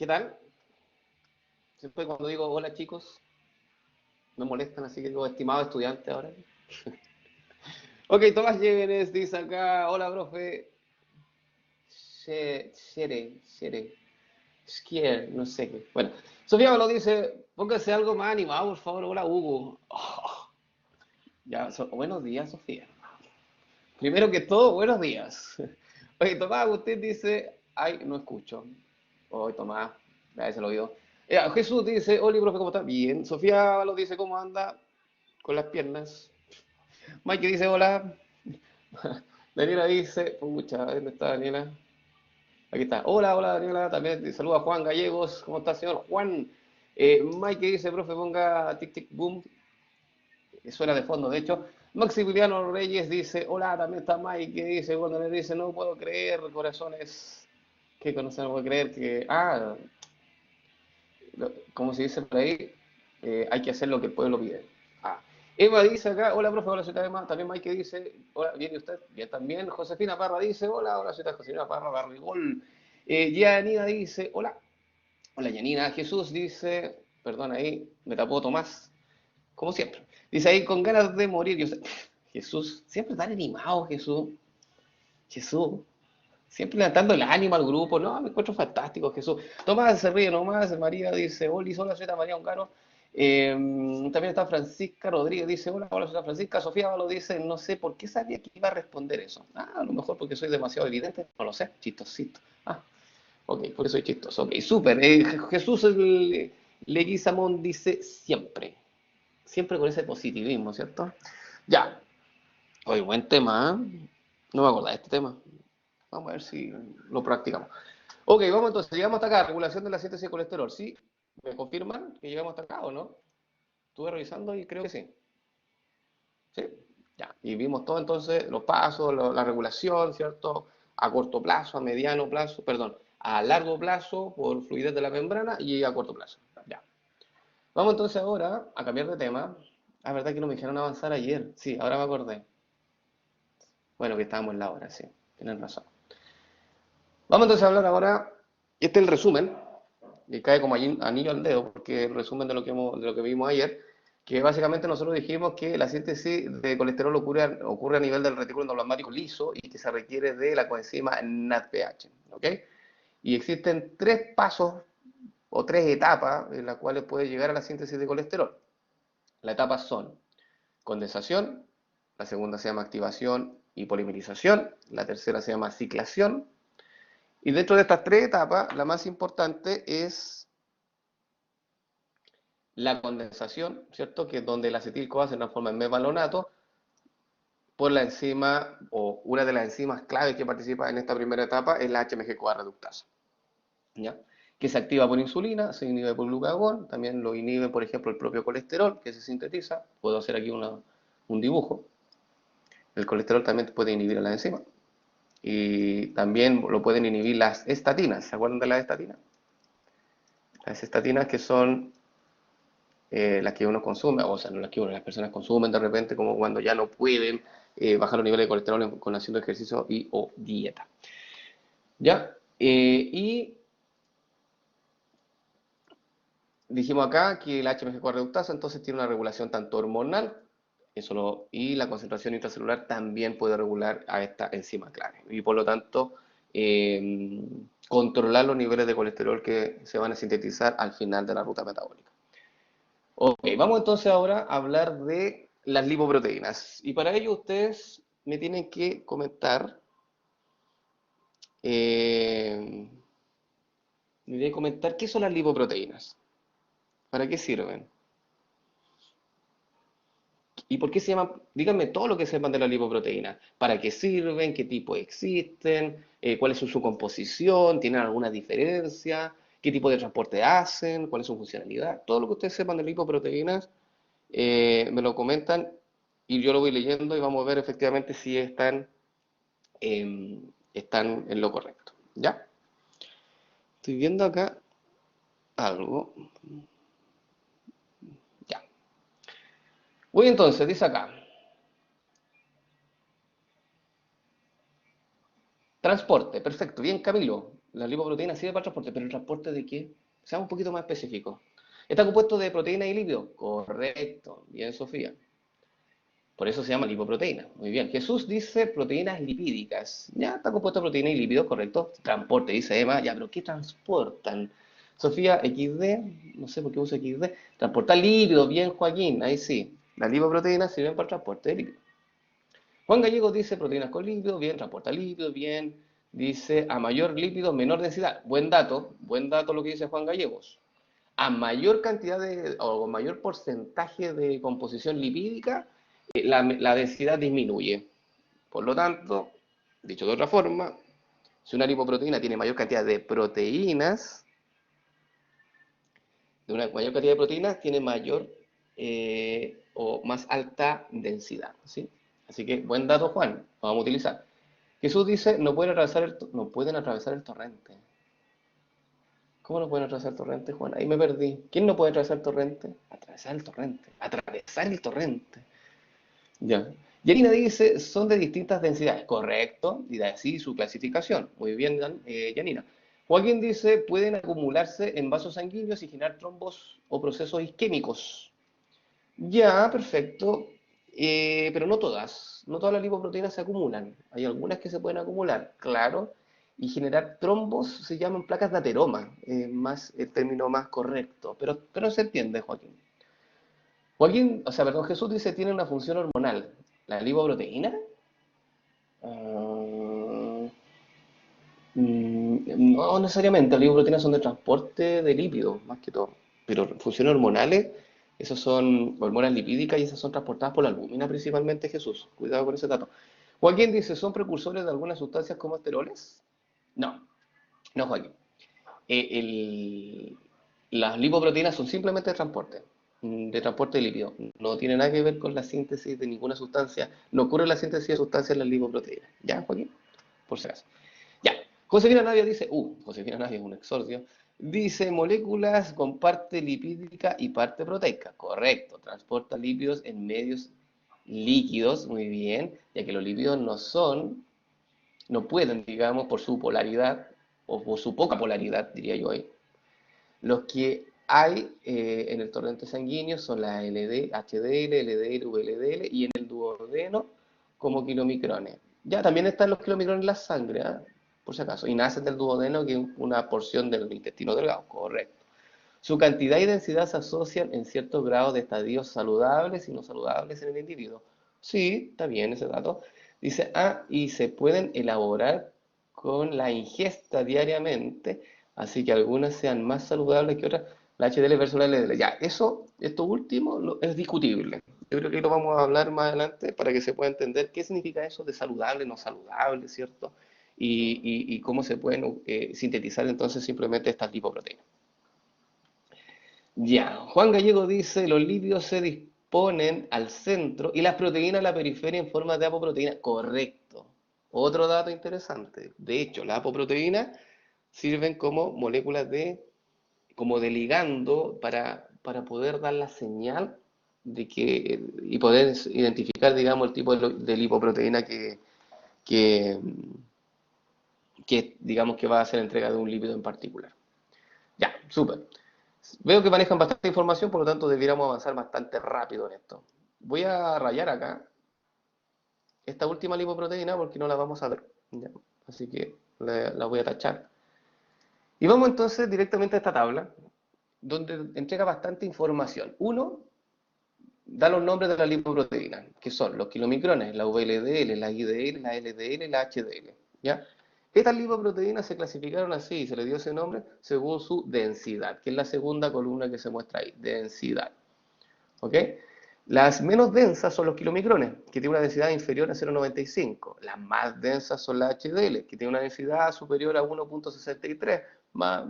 ¿Qué tal? Siempre cuando digo hola chicos, me molestan, así que digo estimado estudiante ahora. Ok, Tomás Llévenes dice acá, hola profe, Shere, Skier, no sé qué. Bueno, Sofía me lo dice, póngase algo más animado, por favor, hola Hugo. Oh, ya, buenos días, Sofía. Primero que todo, buenos días. Oye, Tomás, usted dice, ay, no escucho. Oye, Tomás, ya se lo oído. Jesús dice, hola, profe, ¿cómo está? Bien. Sofía lo dice, ¿cómo anda? Con las piernas. Mike dice, hola. Daniela dice, pucha, ¿dónde está Daniela? Aquí está. Hola, hola Daniela. También te saluda Juan Gallegos. ¿Cómo está, señor Juan? Mike dice, profe, ponga tic tic boom. Suena de fondo, de hecho. Maximiliano Reyes dice, hola, también está Mike, que dice, cuando le dice, no puedo creer, corazones, que conocer, no puedo creer que, como se dice por ahí, hay que hacer lo que el pueblo pide. Ah. Eva dice acá, hola profe, hola soy Eva. También Mike dice, hola, bien y usted, bien también. Josefina Parra dice, hola, hola soy Josefina Parra, Barrigol. Yanina dice, hola, hola Yanina. Jesús dice, perdón ahí, me tapó Tomás, como siempre. Dice ahí, con ganas de morir. Y usted, Jesús, siempre tan animado, Jesús. Jesús, siempre levantando el ánimo al grupo. No, me encuentro fantástico, Jesús. Tomás se ríe nomás. María dice, hola, hola, soy María Ungaro. También está Francisca Rodríguez, dice, hola, hola, soy Francisca. Sofía lo dice, no sé por qué sabía que iba a responder eso. A lo mejor porque soy demasiado evidente, no lo sé, chistosito. Ok, porque soy chistoso. Ok, súper. Jesús Leguizamón dice, siempre. Siempre con ese positivismo, ¿cierto? Ya. Oye, buen tema, ¿eh? No me acordaba de este tema. Vamos a ver si lo practicamos. Ok, vamos entonces, llegamos hasta acá, regulación de la síntesis de colesterol. ¿Sí? ¿Me confirman que llegamos hasta acá o no? Estuve revisando y creo que sí. ¿Sí? Ya. Y vimos todo entonces, los pasos, la regulación, ¿cierto? A corto plazo, a mediano plazo, perdón, a largo plazo por fluidez de la membrana y a corto plazo. Ya. Vamos entonces ahora a cambiar de tema. Ah, verdad que no me dijeron avanzar ayer. Sí, ahora me acordé. Bueno, que estábamos en la hora, sí. Tienen razón. Vamos entonces a hablar ahora, este es el resumen, y cae como anillo al dedo, porque es el resumen de lo que vimos ayer, que básicamente nosotros dijimos que la síntesis de colesterol ocurre a nivel del retículo endoplasmático liso y que se requiere de la coenzima NADPH, ¿ok? Y existen tres pasos o tres etapas en las cuales puede llegar a la síntesis de colesterol. Las etapas son condensación, la segunda se llama activación y polimerización, la tercera se llama ciclación. Y dentro de estas tres etapas, la más importante es la condensación, ¿cierto? Que es donde el acetil-CoA se transforma en mevalonato por la enzima, o una de las enzimas claves que participa en esta primera etapa es la HMG-CoA reductasa, ¿ya? Que se activa por insulina, se inhibe por glucagón, también lo inhibe, por ejemplo, el propio colesterol que se sintetiza. Puedo hacer aquí un dibujo. El colesterol también puede inhibir a la enzima. Y también lo pueden inhibir las estatinas. ¿Se acuerdan de las estatinas? Las estatinas que son las que uno consume, o sea, no las que las personas consumen de repente, como cuando ya no pueden bajar los niveles de colesterol con haciendo ejercicio y o dieta. ¿Ya? Y dijimos acá que la HMG-CoA reductasa entonces tiene una regulación tanto hormonal y la concentración intracelular también puede regular a esta enzima clave. Y por lo tanto, controlar los niveles de colesterol que se van a sintetizar al final de la ruta metabólica. Ok, vamos entonces ahora a hablar de las lipoproteínas. Y para ello ustedes me tienen que comentar, eh, qué son las lipoproteínas, para qué sirven y por qué se llaman, díganme todo lo que sepan de las lipoproteínas, para qué sirven, qué tipo existen, cuál es su composición, tienen alguna diferencia, qué tipo de transporte hacen, cuál es su funcionalidad, todo lo que ustedes sepan de lipoproteínas me lo comentan y yo lo voy leyendo y vamos a ver efectivamente si están en lo correcto. ¿Ya? Estoy viendo acá algo. Ya. Voy entonces, dice acá. Transporte, perfecto. Bien, Camilo. La lipoproteína sirve para el transporte, pero ¿el transporte de qué? Seamos un poquito más específicos. ¿Está compuesto de proteína y lípidos? Correcto, bien Sofía. Por eso se llama lipoproteína. Muy bien. Jesús dice proteínas lipídicas. Ya está compuesto de proteína y lípidos, correcto. Transporte, dice Emma. Ya, pero ¿qué transportan? Sofía, XD, no sé por qué usa XD. Transporta lípidos, bien Joaquín, ahí sí. Las lipoproteínas sirven para el transporte de lípidos. Juan Gallego dice proteínas con lípidos, bien, transporta lípidos, bien. Dice a mayor lípido, menor densidad. Buen dato lo que dice Juan Gallegos. A mayor cantidad de, o mayor porcentaje de composición lipídica, la densidad disminuye. Por lo tanto, dicho de otra forma, si una lipoproteína tiene mayor cantidad de proteínas, de una mayor cantidad de proteínas, tiene mayor o más alta densidad. ¿Sí? Así que, buen dato, Juan, lo vamos a utilizar. Jesús dice, no pueden atravesar el torrente. ¿Cómo no pueden atravesar el torrente, Juan? Ahí me perdí. ¿Quién no puede atravesar el torrente? Atravesar el torrente. Atravesar el torrente. Ya. Yanina dice, son de distintas densidades. Correcto. Y de así su clasificación. Muy bien, Yanina. Joaquín dice, pueden acumularse en vasos sanguíneos y generar trombos o procesos isquémicos. Ya, perfecto. Pero no todas. No todas las lipoproteínas se acumulan. Hay algunas que se pueden acumular, claro. Y generar trombos se llaman placas de ateroma. Más el término más correcto. Pero se entiende, Joaquín. Joaquín, o sea, perdón, Jesús dice tiene una función hormonal. ¿La lipoproteína? Ah, no necesariamente, las lipoproteínas son de transporte de lípidos, más que todo. Pero funciones hormonales, esas son hormonas lipídicas y esas son transportadas por la albúmina principalmente, Jesús. Cuidado con ese dato. Joaquín dice, ¿son precursores de algunas sustancias como esteroles? No, no, Joaquín. Eh, el- las lipoproteínas son simplemente de transporte de lípidos. No tiene nada que ver con la síntesis de ninguna sustancia. No ocurre la síntesis de sustancias en las lipoproteínas. ¿Ya, Joaquín? Por si acaso. Ya. Josefina Navia dice, Josefina Navia es un exordio, dice moléculas con parte lipídica y parte proteica. Correcto, transporta lípidos en medios líquidos, muy bien, ya que los lípidos no pueden, digamos, por su polaridad, o por su poca polaridad, diría yo ahí. Los que hay en el torrente sanguíneo son la LD, HDL, LDL, VLDL y en el duodeno como kilomicrones. Ya también están los kilomicrones en la sangre, ¿eh? Por si acaso, y nacen del duodeno, que es una porción del intestino delgado, correcto. Su cantidad y densidad se asocian en ciertos grados de estadios saludables y no saludables en el individuo. Sí, está bien ese dato. Dice, y se pueden elaborar con la ingesta diariamente, así que algunas sean más saludables que otras. La HDL versus la LDL. Ya, esto último es discutible. Yo creo que lo vamos a hablar más adelante para que se pueda entender qué significa eso de saludable, no saludable, ¿cierto? Y cómo se pueden sintetizar entonces simplemente estas lipoproteínas. Ya, Juan Gallego dice, los lípidos se disponen al centro y las proteínas a la periferia en forma de apoproteína. Correcto. Otro dato interesante. De hecho, las apoproteínas sirven como moléculas como de ligando para poder dar la señal de que, y poder identificar, digamos, el tipo de lipoproteína que, digamos, que va a hacer entrega de un lípido en particular. Ya, súper. Veo que manejan bastante información, por lo tanto debiéramos avanzar bastante rápido en esto. Voy a rayar acá esta última lipoproteína porque no la vamos a ver. ¿Ya? Así que la voy a tachar. Y vamos entonces directamente a esta tabla, donde entrega bastante información. Uno, da los nombres de las lipoproteínas, que son los kilomicrones, la VLDL, la IDL, la LDL, la HDL. ¿Ya? Estas lipoproteínas se clasificaron así, se le dio ese nombre según su densidad, que es la segunda columna que se muestra ahí, densidad. ¿Ok? Las menos densas son los kilomicrones, que tienen una densidad inferior a 0,95. Las más densas son las HDL, que tienen una densidad superior a 1,63, más,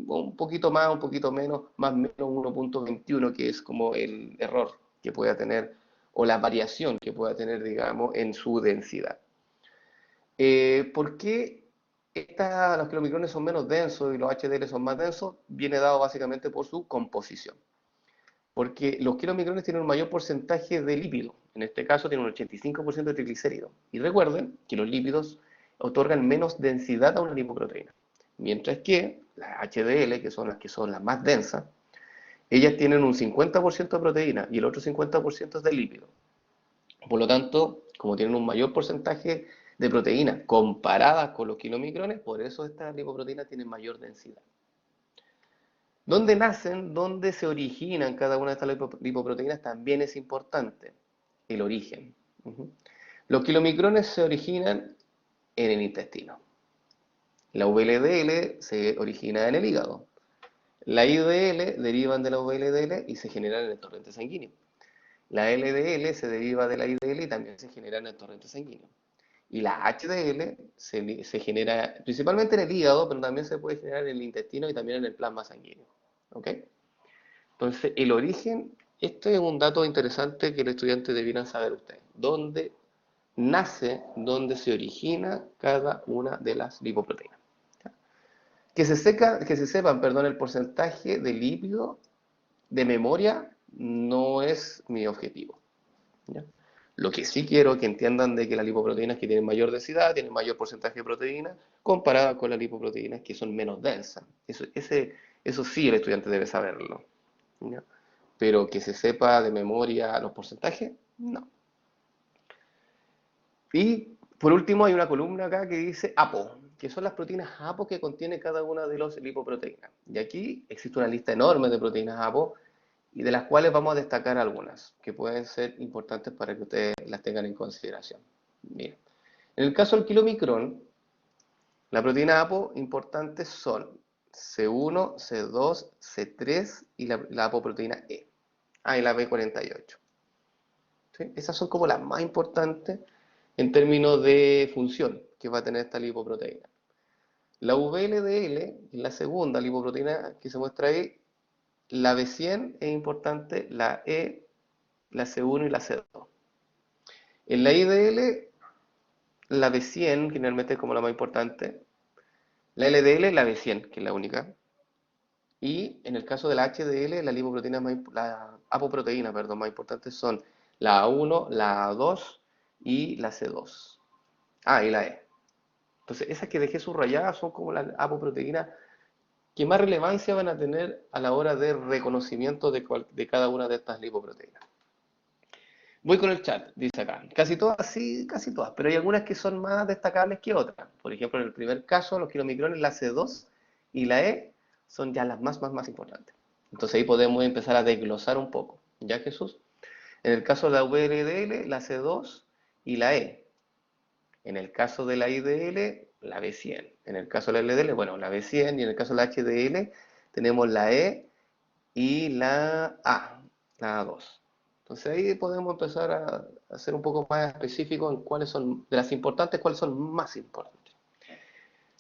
un poquito más, un poquito menos, más o menos 1,21, que es como el error que pueda tener, o la variación que pueda tener, digamos, en su densidad. ¿Por qué los kilomicrones son menos densos y los HDL son más densos? Viene dado básicamente por su composición. Porque los kilomicrones tienen un mayor porcentaje de lípidos. En este caso tienen un 85% de triglicéridos. Y recuerden que los lípidos otorgan menos densidad a una lipoproteína. Mientras que las HDL, que son las más densas, ellas tienen un 50% de proteína y el otro 50% es de lípido. Por lo tanto, como tienen un mayor porcentaje de proteína comparadas con los kilomicrones, por eso estas lipoproteínas tienen mayor densidad. ¿Dónde nacen? ¿Dónde se originan cada una de estas lipoproteínas? También es importante el origen. Los kilomicrones se originan en el intestino. La VLDL se origina en el hígado. La IDL derivan de la VLDL y se generan en el torrente sanguíneo. La LDL se deriva de la IDL y también se genera en el torrente sanguíneo. Y la HDL se genera principalmente en el hígado, pero también se puede generar en el intestino y también en el plasma sanguíneo. ¿Ok? Entonces, el origen, esto es un dato interesante que los estudiantes debieran saber ustedes. ¿Dónde nace, dónde se origina cada una de las lipoproteínas? Que se sepan, perdón, el porcentaje de lípido de memoria no es mi objetivo. ¿Ya? Lo que sí quiero que entiendan de que las lipoproteínas que tienen mayor densidad tienen mayor porcentaje de proteína comparada con las lipoproteínas que son menos densas. Eso sí el estudiante debe saberlo. ¿Ya? Pero que se sepa de memoria los porcentajes, no. Y por último hay una columna acá que dice APO, que son las proteínas APO que contiene cada una de las lipoproteínas. Y aquí existe una lista enorme de proteínas APO y de las cuales vamos a destacar algunas que pueden ser importantes para que ustedes las tengan en consideración. Bien. En el caso del kilomicrón, la proteína APO importantes son C1, C2, C3 y la apoproteína E. Y la B48. ¿Sí? Esas son como las más importantes en términos de función que va a tener esta lipoproteína. La VLDL, la segunda lipoproteína que se muestra ahí, la B100 es importante, la E, la C1 y la C2. En la IDL, la B100 generalmente es como la más importante, la LDL, la B100, que es la única, y en el caso de la HDL, la apoproteína, perdón, más importantes son la A1, la A2 y la C2. Y la E. Entonces, esas que dejé subrayadas son como las apoproteínas que más relevancia van a tener a la hora de reconocimiento de cada una de estas lipoproteínas. Voy con el chat, dice acá. Casi todas, sí, casi todas, pero hay algunas que son más destacables que otras. Por ejemplo, en el primer caso, los kilomicrones, la C2 y la E son ya las más importantes. Entonces ahí podemos empezar a desglosar un poco. ¿Ya, Jesús? En el caso de la VLDL, la C2 y la E. En el caso de la IDL, la B100. En el caso de la LDL, bueno, la B100. Y en el caso de la HDL, tenemos la E y la A, la A2. Entonces ahí podemos empezar a ser un poco más específicos en cuáles son, de las importantes, cuáles son más importantes.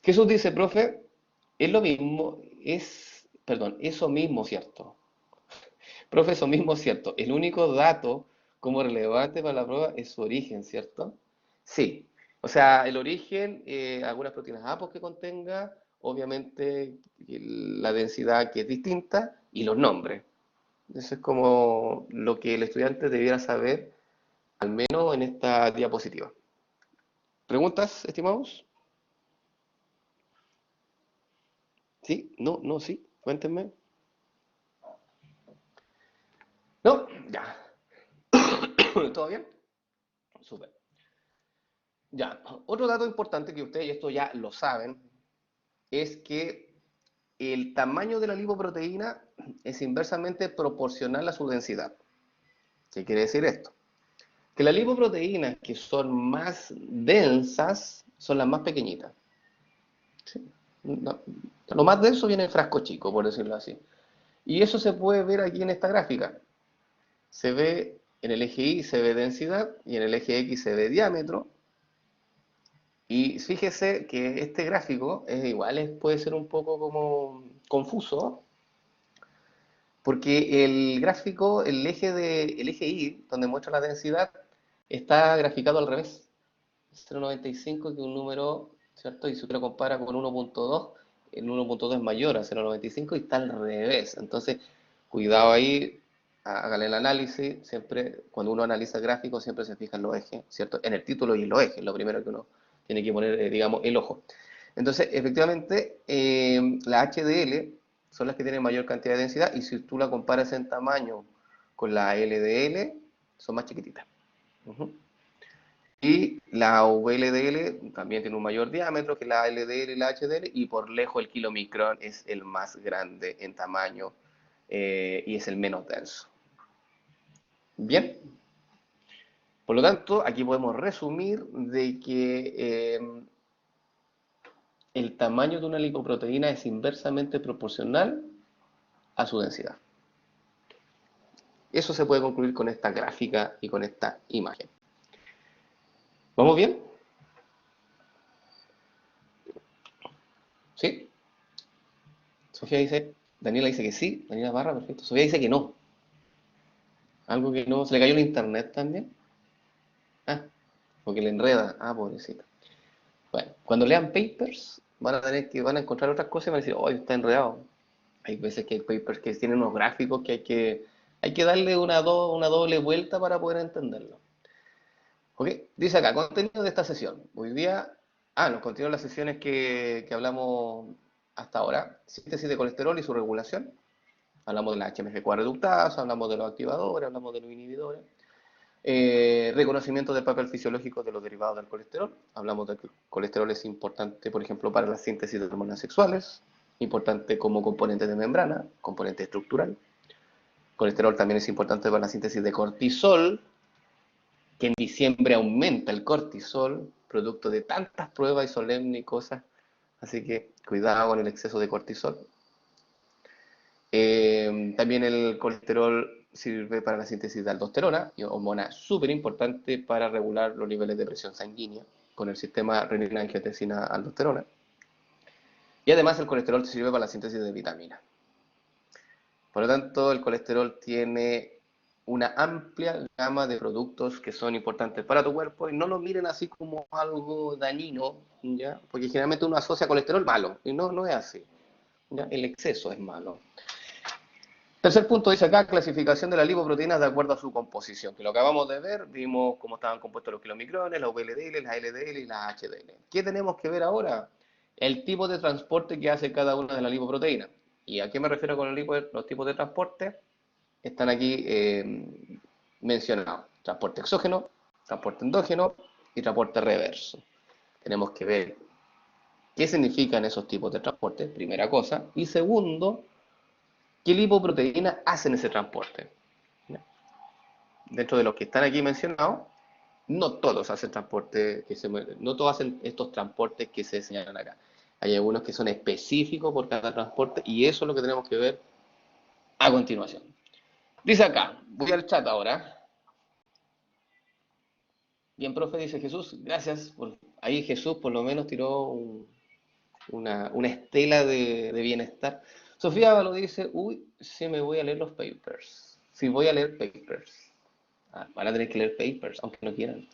Jesús dice, profe, es lo mismo, eso mismo, ¿cierto? Profe, eso mismo, ¿cierto? El único dato como relevante para la prueba es su origen, ¿cierto? Sí. O sea, el origen, algunas proteínas APOS que contenga, obviamente la densidad que es distinta y los nombres. Eso es como lo que el estudiante debiera saber, al menos en esta diapositiva. ¿Preguntas, estimados? ¿Sí? ¿No? ¿No? ¿Sí? Cuéntenme. ¿No? Ya. ¿Todo bien? Súper. Ya. Otro dato importante que ustedes, y esto ya lo saben, es que el tamaño de la lipoproteína es inversamente proporcional a su densidad. ¿Qué quiere decir esto? Que las lipoproteínas que son más densas son las más pequeñitas. ¿Sí? No, lo más denso viene en el frasco chico, por decirlo así. Y eso se puede ver aquí en esta gráfica. Se ve en el eje Y se ve densidad y en el eje X se ve diámetro. Y fíjese que este gráfico es igual, puede ser un poco como confuso, porque el gráfico, el eje Y, donde muestra la densidad, está graficado al revés. 0,95 que es un número, ¿cierto? Y si usted lo compara con 1,2, el 1,2 es mayor a 0,95 y está al revés. Entonces, cuidado ahí, hágale el análisis. Siempre, cuando uno analiza gráficos, siempre se fija en los ejes, ¿cierto? En el título y en los ejes, lo primero que uno tiene que poner, digamos, el ojo. Entonces, efectivamente, la HDL son las que tienen mayor cantidad de densidad y si tú la comparas en tamaño con la LDL, son más chiquititas. Ujú. Y la VLDL también tiene un mayor diámetro que la LDL y la HDL y por lejos el kilomicrón es el más grande en tamaño y es el menos denso. Bien, por lo tanto, aquí podemos resumir de que el tamaño de una lipoproteína es inversamente proporcional a su densidad. Eso se puede concluir con esta gráfica y con esta imagen. ¿Vamos bien? ¿Sí? Sofía dice, Daniela dice que sí, Daniela Barra, perfecto. Sofía dice que no. Algo que no, se le cayó el internet también. Ah, porque le enreda. Ah, pobrecita. Bueno, cuando lean papers, van a encontrar otras cosas y van a decir, oh, está enredado. Hay veces que hay papers que tienen unos gráficos que hay que darle una doble vuelta para poder entenderlo. Ok, dice acá, contenido de esta sesión. Hoy día, los contenidos de las sesiones que hablamos hasta ahora. Síntesis de colesterol y su regulación. Hablamos de la HMG-CoA reductasa, hablamos de los activadores, hablamos de los inhibidores. Reconocimiento del papel fisiológico de los derivados del colesterol. Hablamos de que el colesterol es importante, por ejemplo, para la síntesis de hormonas sexuales, importante como componente de membrana, componente estructural. Colesterol también es importante para la síntesis de cortisol, que en diciembre aumenta el cortisol, producto de tantas pruebas y solemnes y cosas. Así que cuidado con el exceso de cortisol. También el colesterol sirve para la síntesis de aldosterona, hormona súper importante para regular los niveles de presión sanguínea con el sistema renina-angiotensina-aldosterona. Y además el colesterol sirve para la síntesis de vitaminas. Por lo tanto, el colesterol tiene una amplia gama de productos que son importantes para tu cuerpo y no lo miren así como algo dañino, ¿ya? Porque generalmente uno asocia colesterol malo y no es así, ¿ya? El exceso es malo. Tercer punto dice acá, clasificación de las lipoproteínas de acuerdo a su composición, que lo acabamos de ver, vimos cómo estaban compuestos los kilomicrones, las VLDL, las LDL y las HDL. ¿Qué tenemos que ver ahora? El tipo de transporte que hace cada una de las lipoproteínas. ¿Y a qué me refiero con los tipos de transporte? Están aquí mencionados. Transporte exógeno, transporte endógeno y transporte reverso. Tenemos que ver qué significan esos tipos de transporte, primera cosa. Y segundo, ¿qué lipoproteínas hacen ese transporte? Dentro de los que están aquí mencionados, no todos hacen transporte, no todos hacen estos transportes que se señalan acá. Hay algunos que son específicos por cada transporte y eso es lo que tenemos que ver a continuación. Dice acá, voy al chat ahora. Bien, profe, dice Jesús, gracias. Ahí Jesús por lo menos tiró una estela de bienestar. Sofía lo dice, uy, sí me voy a leer los papers. Sí voy a leer papers. Van a tener que leer papers, aunque no quieran.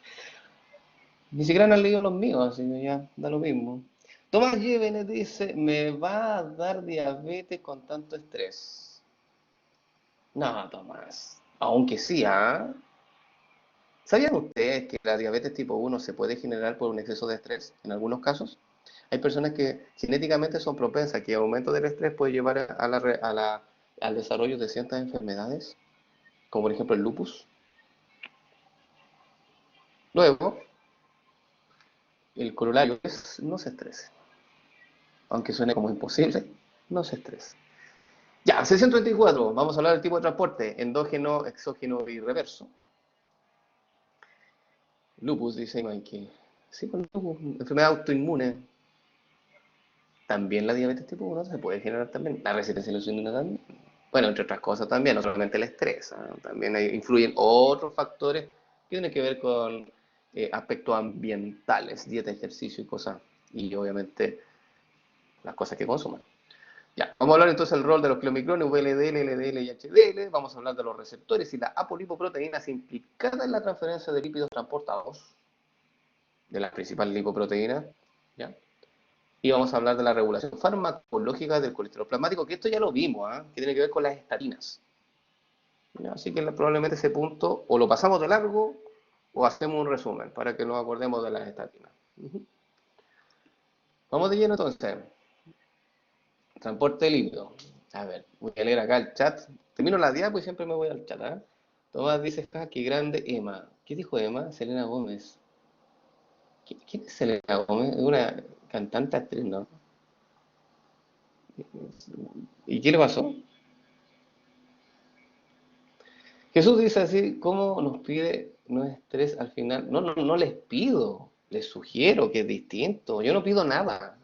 Ni siquiera han leído los míos, así que ya da lo mismo. Tomás Llévenes dice, me va a dar diabetes con tanto estrés. No, Tomás. Aunque sí, ¿ah? ¿Sabían ustedes que la diabetes tipo 1 se puede generar por un exceso de estrés en algunos casos? Hay personas que genéticamente son propensas, que el aumento del estrés puede llevar al desarrollo de ciertas enfermedades, como por ejemplo el lupus. Luego, el corolario es no se estrese. Aunque suene como imposible, no se estrese. Ya, sesión 34, vamos a hablar del tipo de transporte, endógeno, exógeno y reverso. Lupus, dice Mike. Sí, con lupus, enfermedad autoinmune. También la diabetes tipo 1 se puede generar también. La resistencia a la insulina también. Bueno, entre otras cosas también, no solamente el estrés. También influyen otros factores que tienen que ver con aspectos ambientales, dieta, ejercicio y cosas. Y obviamente las cosas que consuman. Ya, vamos a hablar entonces del rol de los kilomicrones, VLDL, LDL y HDL. Vamos a hablar de los receptores y las apolipoproteínas implicadas en la transferencia de lípidos transportados, de las principales lipoproteínas. ¿Ya? Y vamos a hablar de la regulación farmacológica del colesterol plasmático, que esto ya lo vimos, que tiene que ver con las estatinas. ¿Ya? Así que probablemente ese punto o lo pasamos de largo o hacemos un resumen para que nos acordemos de las estatinas. Vamos de lleno entonces. Transporte de líquido. A ver, voy a leer acá el chat. Termino la diapo y siempre me voy al chat, ¿ah? Tomás dice acá, qué grande Emma. ¿Qué dijo Emma? Selena Gómez. ¿Quién es Selena Gómez? Es una cantante actriz, ¿no? ¿Y qué le pasó? Jesús dice así, ¿cómo nos pide no estrés al final? No, no, no les pido, les sugiero que es distinto. Yo no pido nada.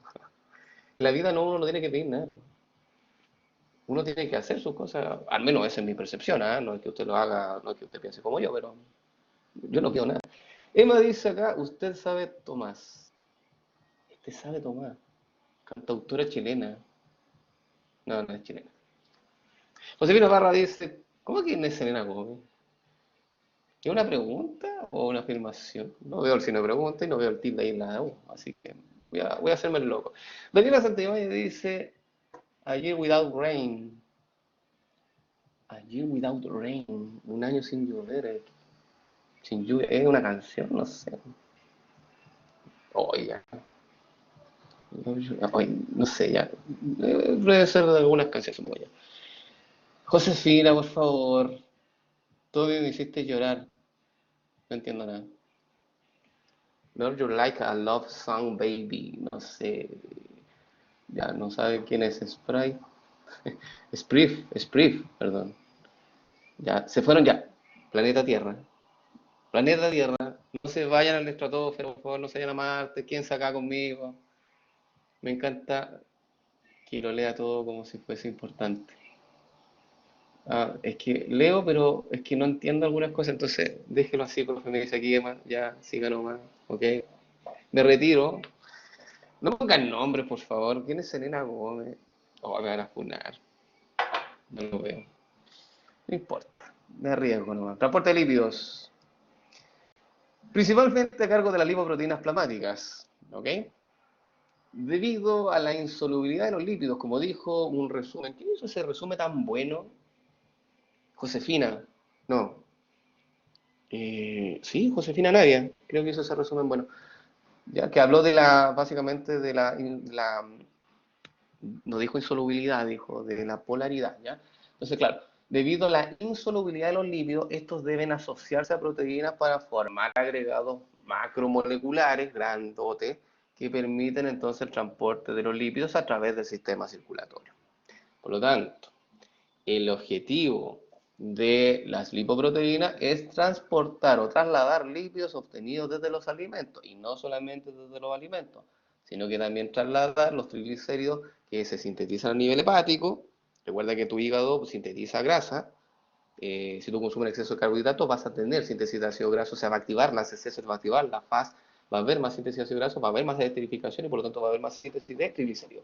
En la vida no, uno no tiene que pedir nada. Uno tiene que hacer sus cosas, al menos esa es mi percepción, ¿ah? No es que usted lo haga, no es que usted piense como yo, pero yo no pido nada. Emma dice acá, usted sabe Tomás. Usted sabe Tomás, cantautora chilena. No, no es chilena. Josefina Barra dice, ¿cómo que no es Selena Gómez? ¿Es una pregunta o una afirmación? No veo el signo de pregunta y no veo el tilde ahí en la U, así que voy a hacerme el loco. Daniela Santibáñez dice, A Year Without Rain. A Year Without Rain. Un año sin llover. Sin lluvia. ¿Es una canción? No sé. Oye, no sé, ya. Debe ser de algunas canciones, supongo ya. Josefina, por favor. Todo me hiciste llorar. No entiendo nada. Girl, you're like a love song, baby. No sé. Ya, no sabe quién es Sprite. Spriff, perdón. Ya, se fueron ya. Planeta Tierra. Planeta Tierra. No se vayan al estratosfero, por favor, no se vayan a Marte. ¿Quién se acá conmigo? Me encanta que lo lea todo como si fuese importante. Ah, es que leo, pero es que no entiendo algunas cosas, entonces déjelo así, profe, me dice aquí, Emma, ya, siga nomás, ¿ok? Me retiro. No pongan nombres, por favor. ¿Quién es Selena Gómez? Oh, me van a funar. No lo veo. No importa. Me arriesgo nomás. Transporte de lípidos. Principalmente a cargo de las lipoproteínas plasmáticas, ¿ok? Debido a la insolubilidad de los lípidos, como dijo un resumen. ¿Quién hizo ese resumen tan bueno? Josefina. No. Sí, Josefina Navia. Creo que hizo ese resumen bueno. Ya que habló de básicamente no dijo insolubilidad, dijo de la polaridad, ¿ya? Entonces, claro, debido a la insolubilidad de los lípidos, estos deben asociarse a proteínas para formar agregados macromoleculares grandotes que permiten entonces el transporte de los lípidos a través del sistema circulatorio. Por lo tanto, el objetivo de las lipoproteínas es transportar o trasladar lípidos obtenidos desde los alimentos, y no solamente desde los alimentos, sino que también trasladar los triglicéridos que se sintetizan a nivel hepático. Recuerda que tu hígado sintetiza grasa. Si tú consumes exceso de carbohidratos, vas a tener síntesis de ácido graso, o sea, va a activar las heces, va a activar la FAS, va a haber más síntesis de ácido graso, va a haber más esterificación y por lo tanto va a haber más síntesis de triglicéridos.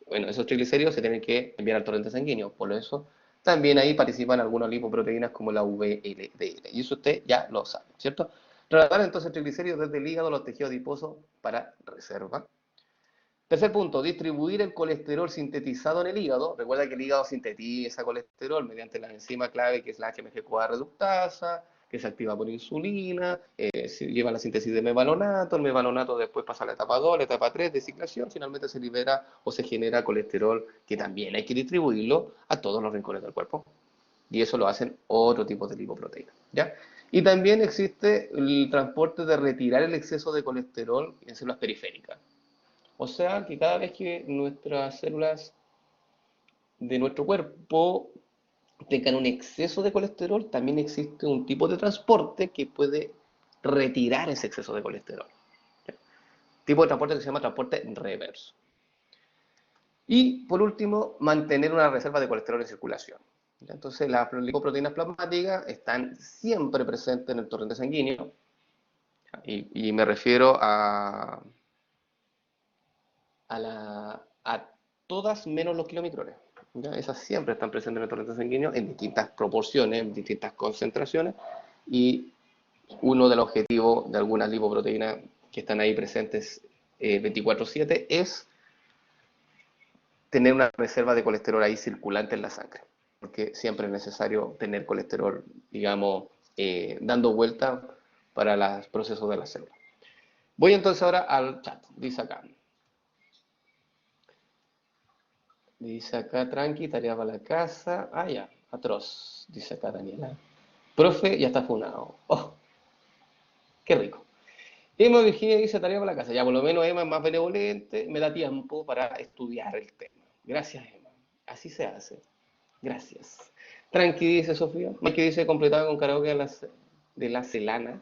Bueno, esos triglicéridos se tienen que enviar al torrente sanguíneo, por eso también ahí participan algunas lipoproteínas como la VLDL, y eso usted ya lo sabe, ¿cierto? Trasladar entonces triglicéridos desde el hígado a los tejidos adiposos para reserva. Tercer punto, distribuir el colesterol sintetizado en el hígado. Recuerda que el hígado sintetiza colesterol mediante la enzima clave que es la HMG-CoA reductasa, que se activa por insulina, lleva la síntesis de mevalonato, el mevalonato después pasa a la etapa 2, la etapa 3 de ciclación, finalmente se libera o se genera colesterol que también hay que distribuirlo a todos los rincones del cuerpo. Y eso lo hacen otro tipo de lipoproteínas, ¿ya? Y también existe el transporte de retirar el exceso de colesterol en células periféricas. O sea que cada vez que nuestras células de nuestro cuerpo tengan un exceso de colesterol, también existe un tipo de transporte que puede retirar ese exceso de colesterol. ¿Ya? Tipo de transporte que se llama transporte reverso. Y por último, mantener una reserva de colesterol en circulación. ¿Ya? Entonces, las lipoproteínas plasmáticas están siempre presentes en el torrente sanguíneo. Y me refiero a todas menos los kilomicrones. ¿Ya? Esas siempre están presentes en el torrente sanguíneo en distintas proporciones, en distintas concentraciones, y uno de los objetivos de algunas lipoproteínas que están ahí presentes 24/7 es tener una reserva de colesterol ahí circulante en la sangre, porque siempre es necesario tener colesterol, digamos, dando vuelta para los procesos de la célula. Voy entonces ahora al chat, dice acá. Dice acá, tranqui, tarea para la casa. Ah, ya, atroz, dice acá Daniela. Profe, ya está funado. Oh, qué rico. Emma Virginia dice tarea para la casa. Ya, por lo menos Emma es más benevolente, me da tiempo para estudiar el tema. Gracias, Emma. Así se hace. Gracias. Tranqui, dice Sofía. Mike dice completado con karaoke de la Celana.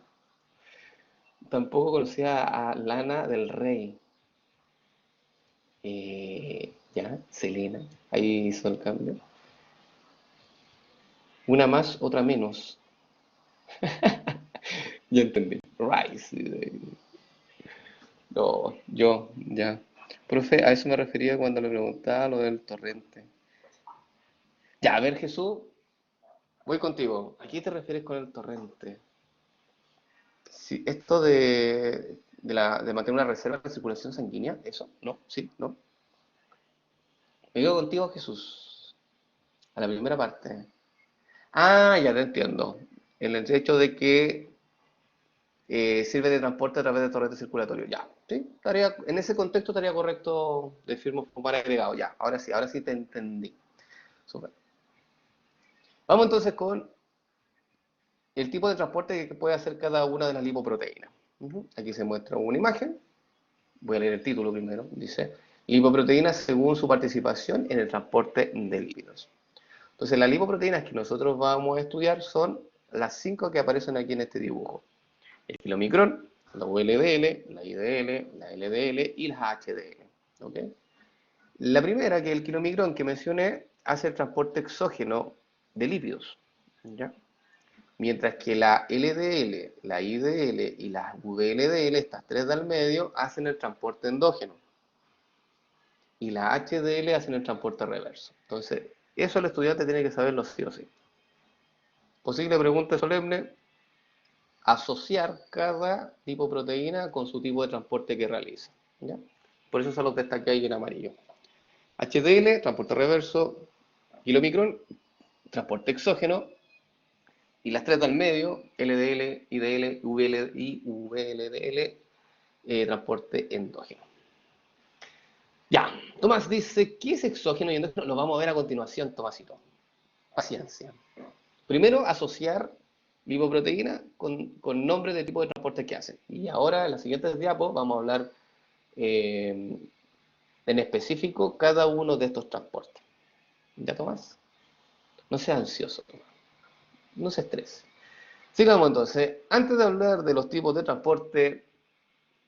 Tampoco conocía a Lana del Rey. Ya, Selena. Ahí hizo el cambio. Una más, otra menos. Ya entendí. Rice. No, yo, ya. Profe, a eso me refería cuando le preguntaba lo del torrente. Ya, a ver, Jesús, voy contigo. ¿A qué te refieres con el torrente? Si esto de mantener una reserva de circulación sanguínea, ¿eso? ¿No? ¿Sí? ¿No? Me digo contigo, Jesús, a la primera parte. Ah, ya te entiendo. El hecho de que sirve de transporte a través de torrente circulatorio. Ya, sí, en ese contexto estaría correcto decir como agregado. Ya, ahora sí te entendí. Súper. Vamos entonces con el tipo de transporte que puede hacer cada una de las lipoproteínas. Aquí se muestra una imagen. Voy a leer el título primero. Dice, lipoproteínas según su participación en el transporte de lípidos. Entonces, las lipoproteínas que nosotros vamos a estudiar son las 5 que aparecen aquí en este dibujo. El kilomicrón, la VLDL, la IDL, la LDL y las HDL. ¿Ok? La primera, que es el kilomicrón que mencioné, hace el transporte exógeno de lípidos. ¿Ya? Mientras que la LDL, la IDL y la VLDL, estas tres del medio, hacen el transporte endógeno. Y la HDL hacen el transporte reverso. Entonces, eso el estudiante tiene que saberlo sí o sí. Posible pregunta solemne, asociar cada lipoproteína con su tipo de transporte que realiza. ¿Ya? Por eso son los destaqué ahí en amarillo. HDL, transporte reverso, kilomicrón, transporte exógeno, y las tres del medio, LDL, IDL, VL y VLDL, transporte endógeno. Ya, Tomás dice, ¿qué es exógeno y endógeno? Lo vamos a ver a continuación, Tomásito. Paciencia. Primero, asociar lipoproteína con nombre de tipo de transporte que hacen. Y ahora, en las siguientes diapos, vamos a hablar en específico cada uno de estos transportes. ¿Ya, Tomás? No sea ansioso, Tomás. No se estrese. Sigamos entonces. Antes de hablar de los tipos de transporte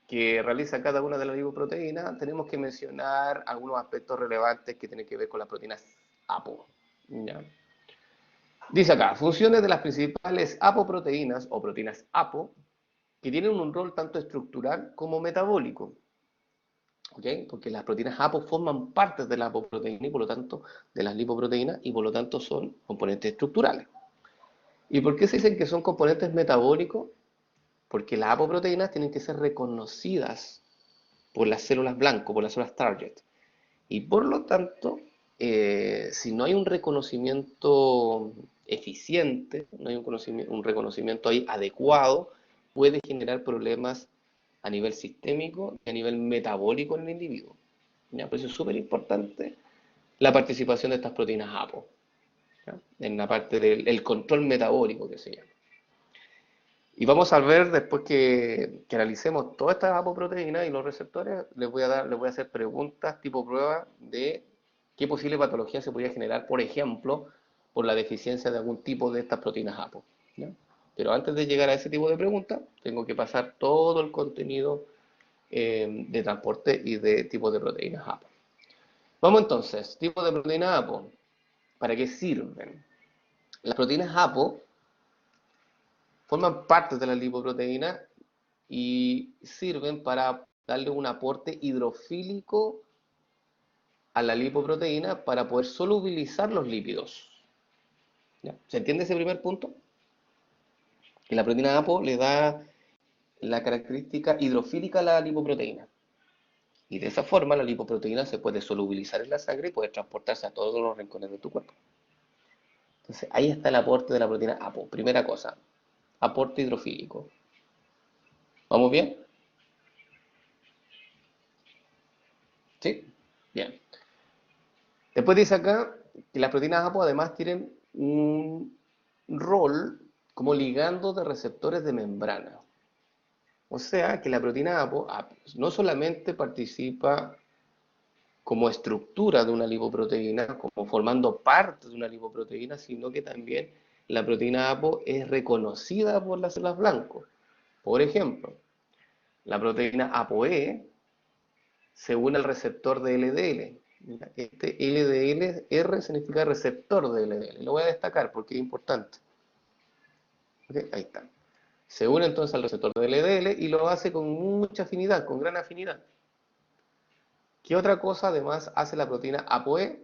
que realiza cada una de las lipoproteínas, tenemos que mencionar algunos aspectos relevantes que tienen que ver con las proteínas APO. ¿Ya? Dice acá, funciones de las principales apoproteínas o proteínas APO que tienen un rol tanto estructural como metabólico. ¿Ok? Porque las proteínas APO forman parte de la apoproteína y por lo tanto de las lipoproteínas y por lo tanto son componentes estructurales. ¿Y por qué se dicen que son componentes metabólicos? Porque las apoproteínas tienen que ser reconocidas por las células blanco, por las células target. Y por lo tanto, si no hay un reconocimiento eficiente, no hay un reconocimiento ahí adecuado, puede generar problemas a nivel sistémico y a nivel metabólico en el individuo. ¿Ya? Por eso es súper importante la participación de estas proteínas APO, ¿ya? En la parte del control metabólico que se llama. Y vamos a ver después que analicemos todas estas apoproteínas y los receptores, les voy a hacer preguntas tipo prueba de qué posible patología se podría generar, por ejemplo, por la deficiencia de algún tipo de estas proteínas APO. ¿Ya? Pero antes de llegar a ese tipo de preguntas, tengo que pasar todo el contenido de transporte y de tipos de proteínas APO. Vamos entonces, tipos de proteínas APO. ¿Para qué sirven? Las proteínas APO forman parte de la lipoproteína y sirven para darle un aporte hidrofílico a la lipoproteína para poder solubilizar los lípidos. ¿Ya? ¿Se entiende ese primer punto? Que la proteína APO le da la característica hidrofílica a la lipoproteína. Y de esa forma la lipoproteína se puede solubilizar en la sangre y puede transportarse a todos los rincones de tu cuerpo. Entonces ahí está el aporte de la proteína APO. Primera cosa, aporte hidrofílico. ¿Vamos bien? ¿Sí? Bien. Después dice acá que las proteínas APO además tienen un rol como ligando de receptores de membrana. O sea que la proteína APO no solamente participa como estructura de una lipoproteína, como formando parte de una lipoproteína, sino que también la proteína APO es reconocida por las células blancas. Por ejemplo, la proteína ApoE se une al receptor de LDL. Este LDLR significa receptor de LDL. Lo voy a destacar porque es importante. ¿Okay? Ahí está. Se une entonces al receptor de LDL y lo hace con mucha afinidad, con gran afinidad. ¿Qué otra cosa además hace la proteína ApoE?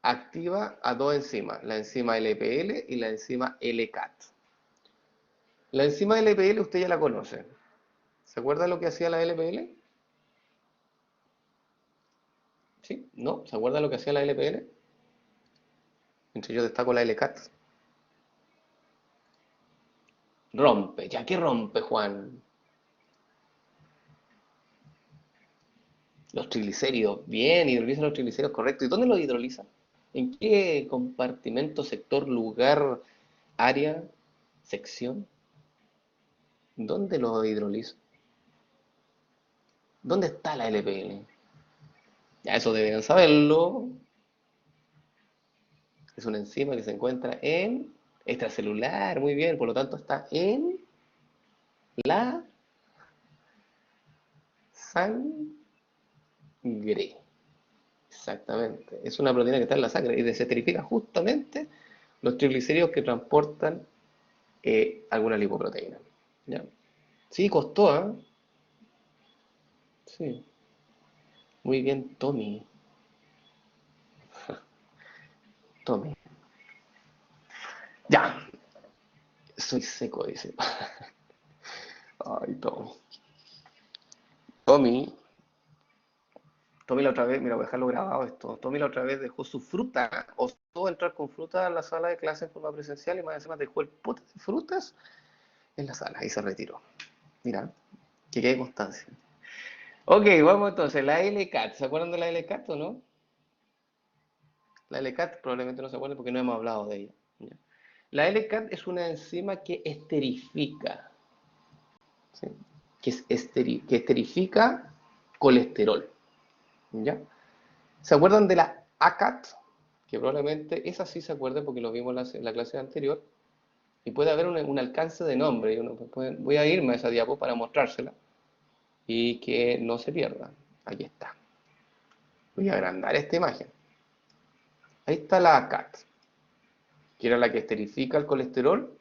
Activa a dos enzimas, la enzima LPL y la enzima LCAT. La enzima LPL usted ya la conoce. ¿Se acuerda lo que hacía la LPL? ¿Sí? ¿No? ¿Se acuerda lo que hacía la LPL? Entre yo destaco la LCAT. Rompe. ¿Ya qué rompe, Juan? Los triglicéridos. Bien, hidroliza los triglicéridos, correcto. ¿Y dónde los hidroliza? ¿En qué compartimento, sector, lugar, área, sección? ¿Dónde los hidroliza? ¿Dónde está la LPL? Ya eso deberían saberlo. Es una enzima que se encuentra en extracelular, muy bien, por lo tanto está en la sangre. Exactamente. Es una proteína que está en la sangre y desesterifica justamente los triglicéridos que transportan alguna lipoproteína. ¿Ya? Sí, costó, ¿eh? Sí. Muy bien, Tommy. Tommy. Ya. Soy seco, dice. Ay, Tommy. Tommy. Tommy la otra vez, mira, voy a dejarlo grabado esto. Tommy la otra vez dejó su fruta, osó entrar con fruta a la sala de clase en forma presencial y más encima dejó el pote de frutas en la sala y se retiró. Mira, que quede constancia. Ok, vamos entonces, la LCAT. ¿Se acuerdan de la LCAT o no? La LCAT probablemente no se acuerden porque no hemos hablado de ella. ¿Ya? La LCAT es una enzima que esterifica, ¿sí? Que esterifica colesterol. ¿Ya? ¿Se acuerdan de la ACAT? Que probablemente esa sí se acuerden porque lo vimos en la clase anterior. Y puede haber un alcance de nombre. Voy a irme a esa diapo para mostrársela y que no se pierda. Aquí está. Voy a agrandar esta imagen. Ahí está la ACAT, que era la que esterifica el colesterol,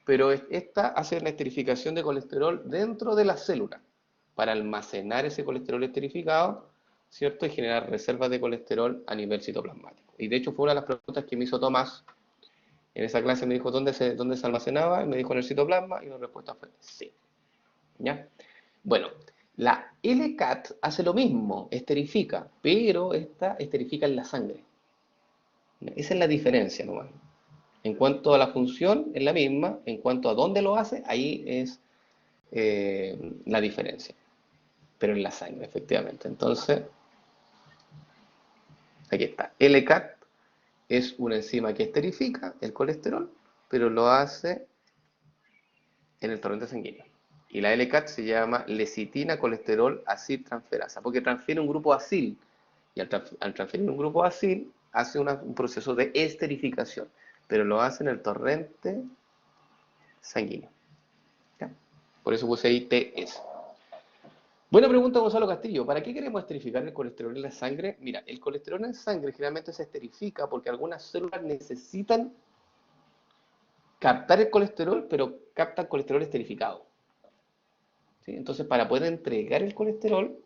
pero esta hace una esterificación de colesterol dentro de la célula para almacenar ese colesterol esterificado, ¿cierto? Y generar reservas de colesterol a nivel citoplasmático. Y de hecho fue una de las preguntas que me hizo Tomás. En esa clase me dijo dónde se almacenaba, y me dijo en el citoplasma, y la respuesta fue sí. ¿Ya? Bueno, la LCAT hace lo mismo, esterifica, pero esta esterifica en la sangre. Esa es la diferencia nomás. En cuanto a la función, es la misma. En cuanto a dónde lo hace, ahí es la diferencia. Pero en la sangre, efectivamente. Entonces, aquí está. LCAT es una enzima que esterifica el colesterol, pero lo hace en el torrente sanguíneo. Y la LCAT se llama lecitina colesterol aciltransferasa, porque transfiere un grupo acil. Y al transferir un grupo acil, hace un proceso de esterificación, pero lo hace en el torrente sanguíneo. ¿Ya? Por eso puse ahí TS. Buena pregunta, Gonzalo Castillo. ¿Para qué queremos esterificar el colesterol en la sangre? Mira, el colesterol en sangre generalmente se esterifica porque algunas células necesitan captar el colesterol, pero captan colesterol esterificado. ¿Sí? Entonces, para poder entregar el colesterol,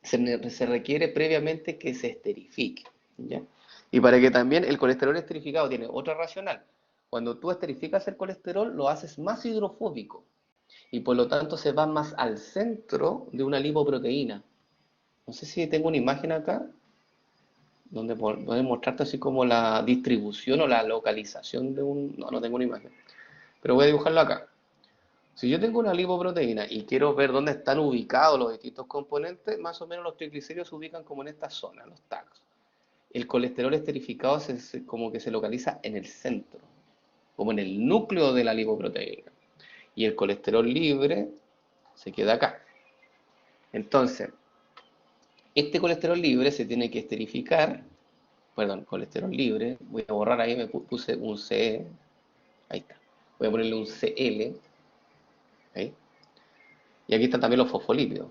se requiere previamente que se esterifique. ¿Ya? Y para que también el colesterol esterificado tiene otra racional. Cuando tú esterificas el colesterol, lo haces más hidrofóbico y por lo tanto se va más al centro de una lipoproteína. No sé si tengo una imagen acá donde puede mostrarte así como la distribución o la localización de un... No, no tengo una imagen, pero voy a dibujarlo acá. Si yo tengo una lipoproteína y quiero ver dónde están ubicados los distintos componentes, más o menos los triglicéridos se ubican como en esta zona, los tags. el colesterol esterificado como que se localiza en el centro, como en el núcleo de la lipoproteína. Y el colesterol libre se queda acá. Entonces, este colesterol libre se tiene que esterificar, perdón, colesterol libre, voy a borrar ahí, me puse un CE, ahí está, voy a ponerle un CL, ahí, y aquí están también los fosfolípidos,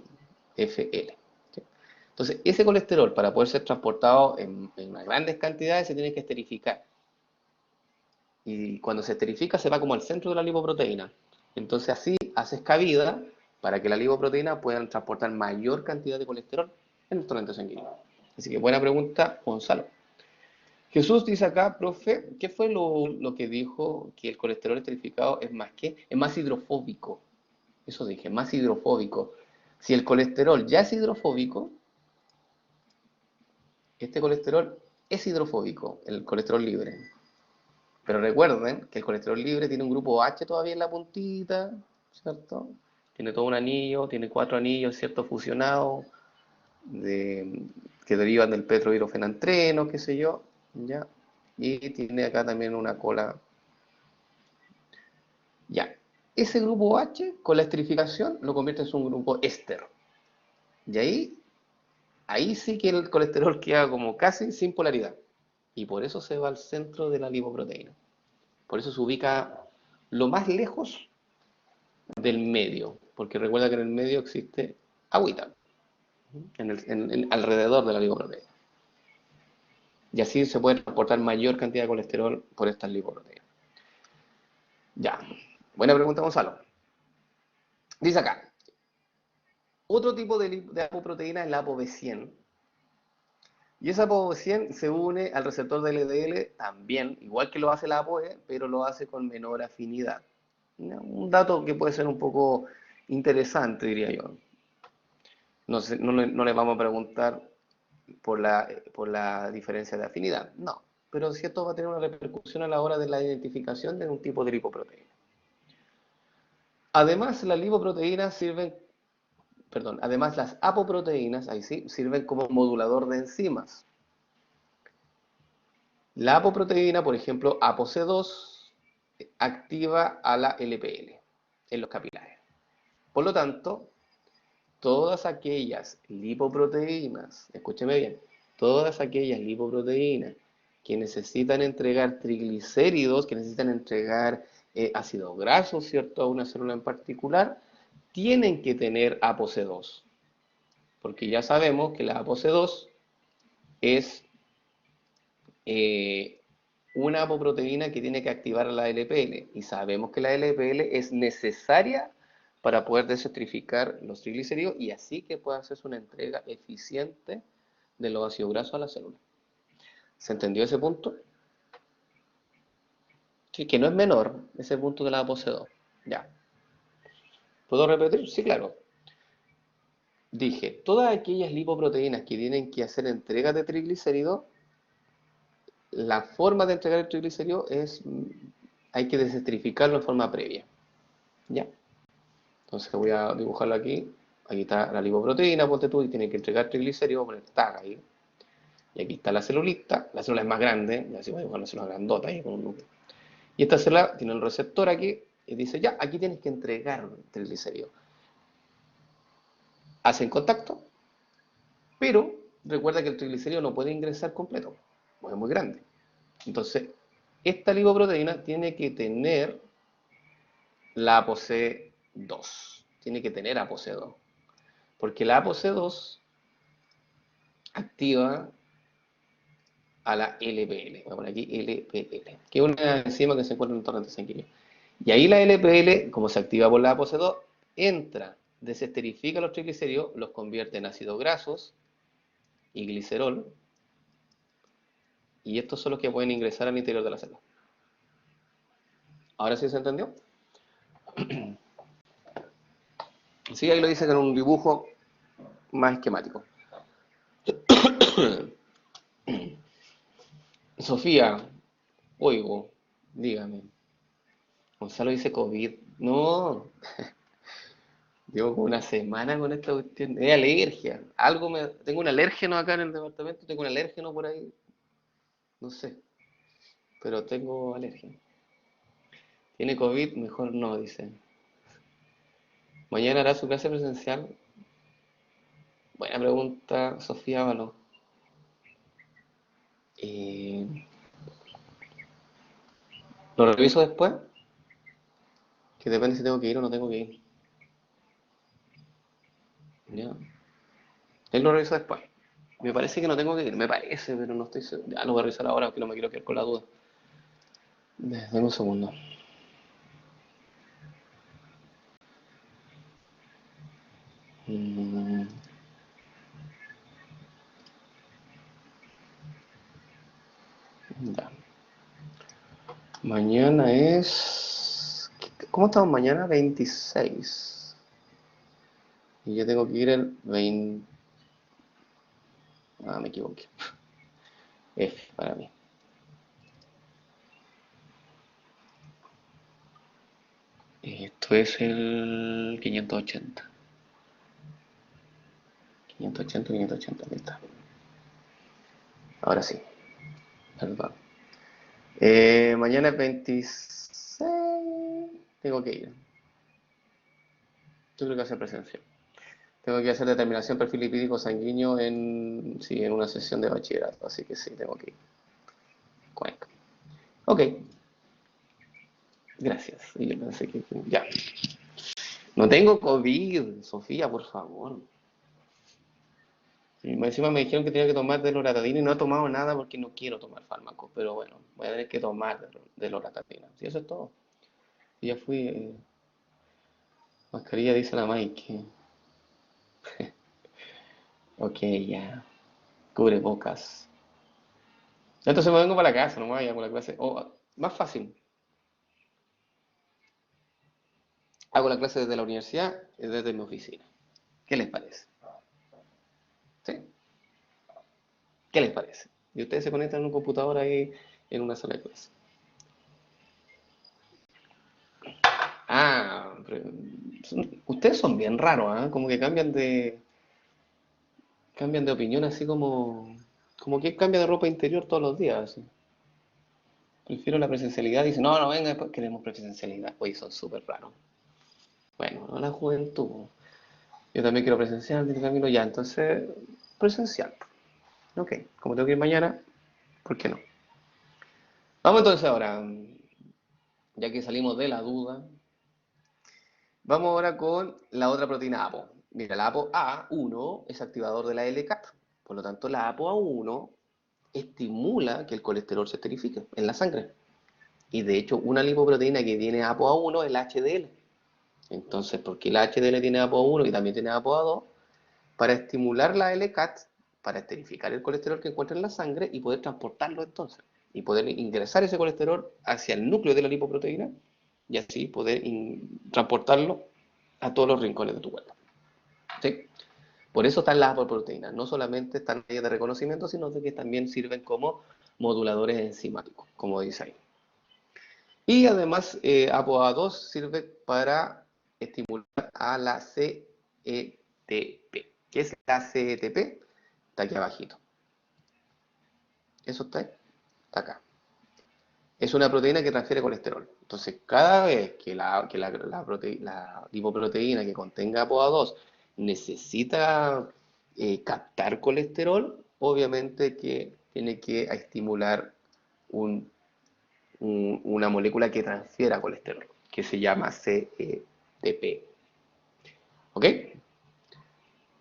FL. ¿Sí? Entonces, ese colesterol, para poder ser transportado en grandes cantidades, se tiene que esterificar. Y cuando se esterifica, se va como al centro de la lipoproteína. Entonces, así haces cabida para que la lipoproteína pueda transportar mayor cantidad de colesterol en el torrente sanguíneo. Así que buena pregunta, Gonzalo. Jesús dice acá, profe, ¿qué fue lo que dijo que el colesterol esterificado es más qué? Es más hidrofóbico. Eso dije, más hidrofóbico. Si el colesterol ya es hidrofóbico, este colesterol es hidrofóbico, el colesterol libre. Pero recuerden que el colesterol libre tiene un grupo H todavía en la puntita, ¿cierto? Tiene todo un anillo, tiene 4 anillos, ¿cierto? Fusionados, que derivan del petrohidrofenantreno, qué sé yo, ¿ya? Y tiene acá también una cola. Ya. Ese grupo H, con la esterificación, lo convierte en un grupo éster. Y ahí sí que el colesterol queda como casi sin polaridad. Y por eso se va al centro de la lipoproteína. Por eso se ubica lo más lejos del medio. Porque recuerda que en el medio existe agüita, alrededor de la lipoproteína. Y así se puede transportar mayor cantidad de colesterol por estas lipoproteínas. Ya. Buena pregunta, Gonzalo. Dice acá, otro tipo de apoproteína es la ApoB100. Y esa ApoB100 se une al receptor de LDL también, igual que lo hace la ApoE, pero lo hace con menor afinidad. Un dato que puede ser un poco interesante, diría yo. No le vamos a preguntar por la diferencia de afinidad, no. Pero sí esto va a tener una repercusión a la hora de la identificación de un tipo de lipoproteína. Además, las lipoproteínas sirven, perdón, además las apoproteínas, ahí sí, sirven como modulador de enzimas. La apoproteína, por ejemplo, ApoC2, activa a la LPL en los capilares. Por lo tanto, todas aquellas lipoproteínas, escúcheme bien, todas aquellas lipoproteínas que necesitan entregar triglicéridos, que necesitan entregar ácidos grasos, ¿cierto?, a una célula en particular, tienen que tener ApoC2, porque ya sabemos que la ApoC2 es una apoproteína que tiene que activar la LPL, y sabemos que la LPL es necesaria para poder desestrificar los triglicéridos y así que pueda hacerse una entrega eficiente de los ácidos grasos a la célula. ¿Se entendió ese punto? Sí, que no es menor ese punto de la ApoC2. Ya. ¿Puedo repetir? Sí, claro. Dije, todas aquellas lipoproteínas que tienen que hacer entrega de triglicéridos, la forma de entregar el triglicérido es, hay que desestrificarlo en forma previa. ¿Ya? Entonces voy a dibujarlo aquí. Aquí está la lipoproteína, ponte tú, y tiene que entregar triglicéridos, voy a poner tag ahí. Y aquí está la celulita, la célula es más grande, así voy a dibujar una célula grandota ahí con un núcleo. Y esta célula tiene el receptor aquí, y dice, ya, aquí tienes que entregar triglicéridos. Hacen contacto, pero recuerda que el triglicérido no puede ingresar completo, porque es muy grande. Entonces, esta lipoproteína tiene que tener la ApoC2. Tiene que tener ApoC2. Porque la ApoC2 activa a la LPL. Voy a poner aquí LPL, que es una enzima que se encuentra en el torrente sanguíneo. Y ahí la LPL, como se activa por la ApoC2, entra, desesterifica los triglicéridos, los convierte en ácidos grasos y glicerol, y estos son los que pueden ingresar al interior de la célula. ¿Ahora sí se entendió? Sí, ahí lo dice en un dibujo más esquemático. Sofía, oigo, dígame. Gonzalo dice COVID. No, llevo como una semana con esta cuestión. Es alergia. Tengo un alérgeno acá en el departamento, tengo un alérgeno por ahí. no sé, pero tengo alergia. ¿Tiene COVID? Mejor no, dice. ¿Mañana hará su clase presencial? Buena pregunta, Sofía Ábalos. Eh, ¿Lo reviso después? Que depende si tengo que ir o no tengo que ir. Ya. Él lo revisa después. Me parece que no tengo que ir, me parece, pero no estoy seguro. Ya lo voy a revisar ahora porque no me quiero quedar con la duda. Dame un segundo. Mm, ya. Mañana es... ¿Cómo estamos mañana? 26. Y yo tengo que ir el 20... Ah, me equivoqué. F para mí. Esto es el 580. 580, 580, aquí está. Ahora sí, perdón. Mañana es 26. Tengo que ir. Yo creo que va a ser presencial. Tengo que hacer determinación perfil lipídico sanguíneo en, sí, en una sesión de bachillerato, así que sí, tengo que ir. Cuenca. Ok, gracias. Y yo pensé que ya. No tengo COVID, Sofía, por favor. Y encima me dijeron que tenía que tomar loratadina y no he tomado nada porque no quiero tomar fármacos, pero bueno, voy a tener que tomar loratadina. Sí, eso es todo. Y ya fui. Mascarilla, dice la Mike. Ok, ya. Cubre bocas. Entonces me vengo para la casa, no me vaya con la clase. O más fácil, hago la clase desde la universidad y desde mi oficina. ¿Qué les parece? ¿Sí? ¿Qué les parece? Y ustedes se conectan en un computador ahí en una sala de clase. Ah, ustedes son bien raros, ¿ah? Como que cambian de opinión así como que cambia de ropa interior todos los días. Así. Prefiero la presencialidad. Dicen, no, no, venga, después queremos presencialidad. Oye, son súper raros. Bueno, no la juventud. Yo también quiero presencial, dice Camilo, ya, entonces, presencial. Ok, como tengo que ir mañana, ¿por qué no? Vamos entonces ahora, ya que salimos de la duda, vamos ahora con la otra proteína APO. Mira, la APO A1 es activador de la LCAT, por lo tanto la APO A1 estimula que el colesterol se esterifique en la sangre. Y de hecho, una lipoproteína que tiene APO A1 es el HDL. Entonces, ¿por qué la HDL tiene APO A1 y también tiene APO A2? Para estimular la LCAT, para esterificar el colesterol que encuentra en la sangre y poder transportarlo entonces. Y poder ingresar ese colesterol hacia el núcleo de la lipoproteína y así poder transportarlo a todos los rincones de tu cuerpo. ¿Sí? Por eso están las apoproteínas. No solamente están ellas de reconocimiento, sino que también sirven como moduladores enzimáticos, como dice ahí. Y además, ApoA2 sirve para estimular a la CETP. ¿Qué es la CETP? Está aquí abajito. Eso está acá. Es una proteína que transfiere colesterol. Entonces, cada vez que la lipoproteína que contenga ApoA2 necesita captar colesterol, obviamente que tiene que estimular un una molécula que transfiera colesterol, que se llama CETP. ¿Ok?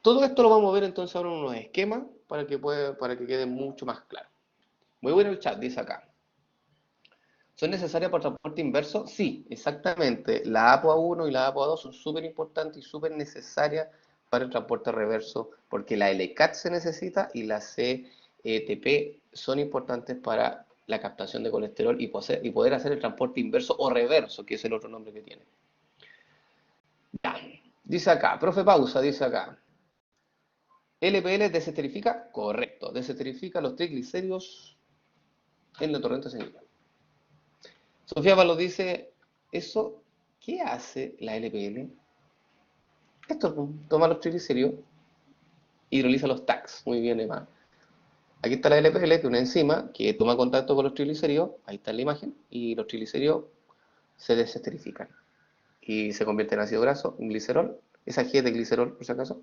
Todo esto lo vamos a ver entonces ahora en unos esquemas para que quede mucho más claro. Voy a ver el chat, dice acá. ¿Son necesarias para transporte inverso? Sí, exactamente. La ApoA1 y la ApoA2 son súper importantes y súper necesarias para el transporte reverso, porque la LCAT se necesita y la CETP son importantes para la captación de colesterol y poder hacer el transporte inverso o reverso, que es el otro nombre que tiene. Ya. Dice acá, profe Pausa, dice acá. ¿LPL desesterifica? Correcto, desesterifica los triglicéridos en la torrente sanguínea. Sofía Pablo dice, ¿eso qué hace la LPL? Esto, toma los triglicéridos, hidroliza los TACs. Muy bien, Emma. Aquí está la LPL, que es una enzima que toma contacto con los triglicéridos, ahí está en la imagen, y los triglicéridos se desesterifican y se convierten en ácido graso, en glicerol, esa G de glicerol, por si acaso,